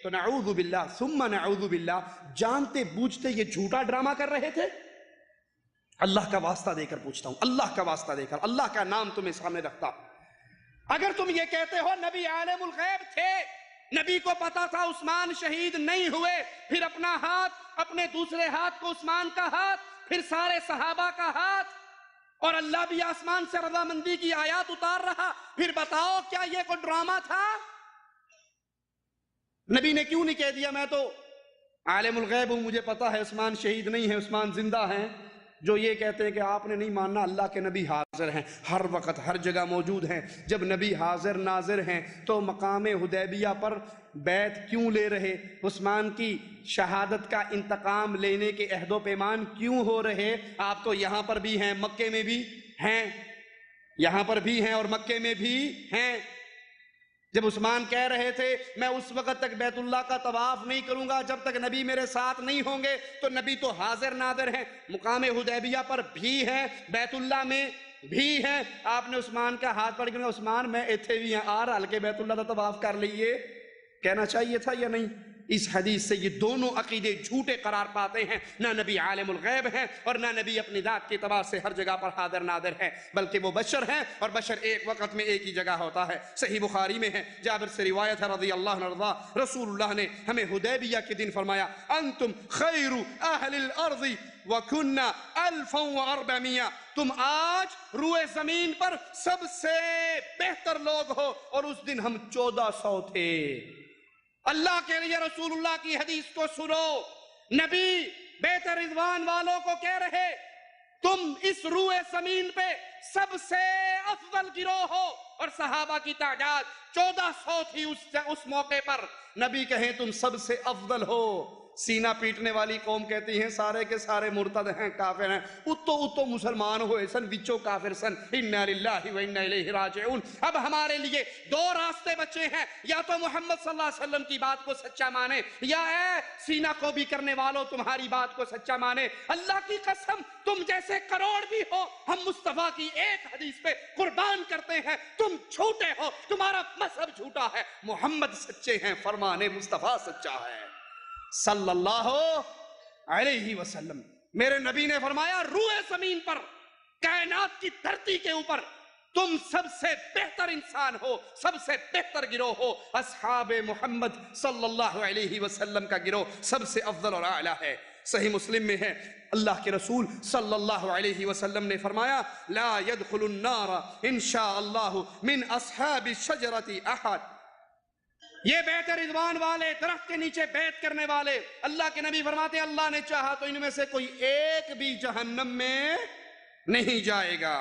تو نعوذ باللہ ثم نعوذ باللہ جانتے بوجھتے یہ جھوٹا ڈرامہ کر رہے تھے؟ اللہ کا واسطہ دے کر پوچھتا ہوں، اللہ کا واسطہ دے کر، اللہ کا نام تمہیں سامنے رکھتا ہوں، اگر تم یہ کہتے ہو نبی عالم الغیب تھے، نبی کو پتا تھا عثمان شہید نہیں ہوئے، پھر اپنا ہاتھ، اپنے دوسرے ہاتھ کو عثمان کا ہاتھ، پھر سارے صحابہ کا ہاتھ، اور اللہ بھی آسمان سے رضامندی کی آیات اتار رہا، پھر بتاؤ کیا یہ کوئی ڈرامہ تھا؟ نبی نے کیوں نہیں کہہ دیا میں تو عالم الغیب ہوں، مجھے پتا ہے عثمان شہید نہیں ہے، عثمان زندہ ہیں؟ جو یہ کہتے ہیں کہ آپ نے نہیں ماننا، اللہ کے نبی حاضر ہیں، ہر وقت ہر جگہ موجود ہیں۔ جب نبی حاضر ناظر ہیں تو مقام حدیبیہ پر بیعت کیوں لے رہے؟ عثمان کی شہادت کا انتقام لینے کے عہد و پیمان کیوں ہو رہے؟ آپ تو یہاں پر بھی ہیں، مکے میں بھی ہیں، یہاں پر بھی ہیں اور مکے میں بھی ہیں۔ جب عثمان کہہ رہے تھے میں اس وقت تک بیت اللہ کا طواف نہیں کروں گا جب تک نبی میرے ساتھ نہیں ہوں گے، تو نبی تو حاضر ناظر ہیں، مقام حدیبیہ پر بھی ہیں، بیت اللہ میں بھی ہیں۔ آپ نے عثمان کا ہاتھ پکڑ کے عثمان میں ایتھے بھی ہیں، آ رہا ہلکے بیت اللہ کا طواف کر لیے، کہنا چاہیے تھا یا نہیں؟ اس حدیث سے یہ دونوں عقیدے جھوٹے قرار پاتے ہیں، نہ نبی عالم الغیب ہیں اور نہ نبی اپنی ذات کے اعتبار سے ہر جگہ پر حاضر ناظر ہے، بلکہ وہ بشر ہیں اور بشر ایک وقت میں ایک ہی جگہ ہوتا ہے۔ صحیح بخاری میں ہے، جابر سے روایت ہے رضی اللہ عنہ، رسول اللہ نے ہمیں حدیبیہ کے دن فرمایا انتم خیر اہل الارض وکننا 1400، تم آج روئے زمین پر سب سے بہتر لوگ ہو اور اس دن ہم 1400 تھے۔ اللہ کے لیے رسول اللہ کی حدیث کو سنو، نبی بیت رضوان والوں کو کہہ رہے تم اس روئے زمین پہ سب سے افضل گروہ ہو، اور صحابہ کی تعداد 1400 تھی اس موقع پر، نبی کہیں تم سب سے افضل ہو، سینہ پیٹنے والی قوم کہتی ہیں سارے کے سارے مرتد ہیں، کافر ہیں، اتو مسلمان ہوئے سن وچو کافر سن، انا للہ و انا الیہ راجعون۔ اب ہمارے لیے دو راستے بچے ہیں، یا تو محمد صلی اللہ علیہ وسلم کی بات کو سچا مانے، یا اے سینہ کو بھی کرنے والوں تمہاری بات کو سچا مانے۔ اللہ کی قسم تم جیسے کروڑ بھی ہو، ہم مصطفیٰ کی ایک حدیث پہ قربان کرتے ہیں، تم جھوٹے ہو، تمہارا مذہب جھوٹا ہے، محمد سچے ہیں، فرمان مصطفیٰ سچا ہے صلی اللہ علیہ وسلم۔ میرے نبی نے فرمایا روئے زمین پر، کائنات کی دھرتی کے اوپر تم سب سے بہتر انسان ہو، سب سے بہتر گروہ ہو، اصحاب محمد صلی اللہ علیہ وسلم کا گروہ سب سے افضل اور اعلیٰ ہے۔ صحیح مسلم میں ہے، اللہ کے رسول صلی اللہ علیہ وسلم نے فرمایا لا يدخل النار انشاء اللہ من اصحاب الشجرۃ احد۔ یہ بیت رضوان والے، درخت کے نیچے بیعت کرنے والے، اللہ کے نبی فرماتے ہیں اللہ نے چاہا تو ان میں سے کوئی ایک بھی جہنم میں نہیں جائے گا۔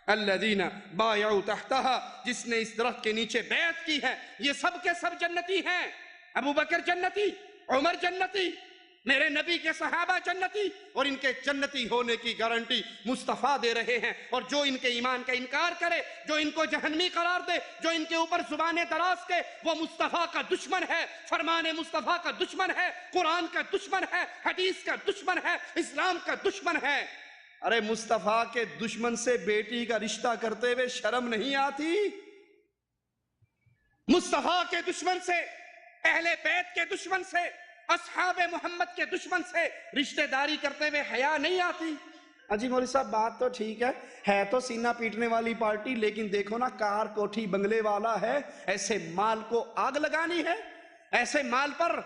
الذین بایعوا تحتها، جس نے اس درخت کے نیچے بیعت کی ہے، یہ سب کے سب جنتی ہیں۔ ابو بکر جنتی، عمر جنتی، میرے نبی کے صحابہ جنتی، اور ان کے جنتی ہونے کی گارنٹی مصطفیٰ دے رہے ہیں۔ اور جو ان کے ایمان کا انکار کرے، جو ان کو جہنمی قرار دے، جو ان کے اوپر زبانیں دراز کے، وہ مصطفیٰ کا دشمن ہے، فرمان مصطفیٰ کا دشمن ہے، قرآن کا دشمن ہے، حدیث کا دشمن ہے، اسلام کا دشمن ہے۔ ارے مصطفیٰ کے دشمن سے بیٹی کا رشتہ کرتے ہوئے شرم نہیں آتی؟ مصطفیٰ کے دشمن سے، اہل بیت کے دشمن سے، اصحاب محمد کے دشمن سے رشتہ داری کرتے ہوئے حیا نہیں آتی؟ اجی مولوی صاحب بات تو ٹھیک ہے تو سینہ پیٹنے والی پارٹی، لیکن دیکھو نا کار کوٹھی بنگلے والا ہے، ایسے مال کو آگ لگانی ہے، ایسے مال پر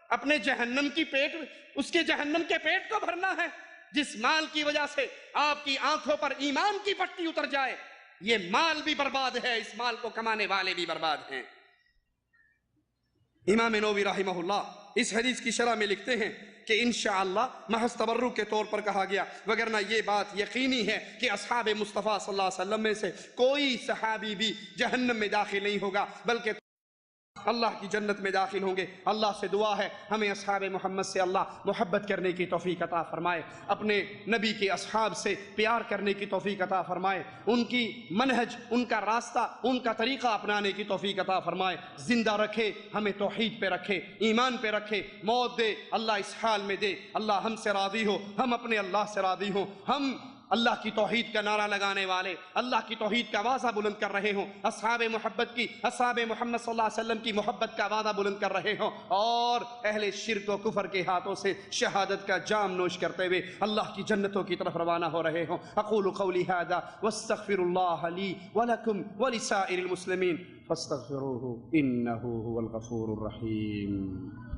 اپنے جہنم کی پیٹ، اس کے جہنم کے پیٹ کو بھرنا ہے، جس مال کی وجہ سے آپ کی آنکھوں پر ایمان کی پٹی اتر جائے۔ یہ مال بھی برباد ہے، اس مال کو کمانے والے بھی برباد ہیں۔ امام نووی رحمہ اللہ اس حدیث کی شرح میں لکھتے ہیں کہ انشاءاللہ محض تبرک کے طور پر کہا گیا، وگرنہ یہ بات یقینی ہے کہ اصحاب مصطفیٰ صلی اللہ علیہ وسلم میں سے کوئی صحابی بھی جہنم میں داخل نہیں ہوگا، بلکہ اللہ کی جنت میں داخل ہوں گے۔ اللہ سے دعا ہے ہمیں اصحاب محمد سے اللہ محبت کرنے کی توفیق عطا فرمائے، اپنے نبی کے اصحاب سے پیار کرنے کی توفیق عطا فرمائے، ان کی منہج، ان کا راستہ، ان کا طریقہ اپنانے کی توفیق عطا فرمائے، زندہ رکھے، ہمیں توحید پہ رکھے، ایمان پہ رکھے، موت دے اللہ اس حال میں دے، اللہ ہم سے راضی ہو، ہم اپنے اللہ سے راضی ہوں، ہم اللہ کی توحید کا نعرہ لگانے والے، اللہ کی توحید کا وعدہ بلند کر رہے ہوں، اصحاب محبت کی، اصحاب محمد صلی اللہ علیہ وسلم کی محبت کا وعدہ بلند کر رہے ہوں، اور اہل شرک و کفر کے ہاتھوں سے شہادت کا جام نوش کرتے ہوئے اللہ کی جنتوں کی طرف روانہ ہو رہے ہوں۔ اقول قولی ھذا واستغفر اللہ لی ولکم ولسائر المسلمین فاستغفروہ انہ هو الغفور الرحیم۔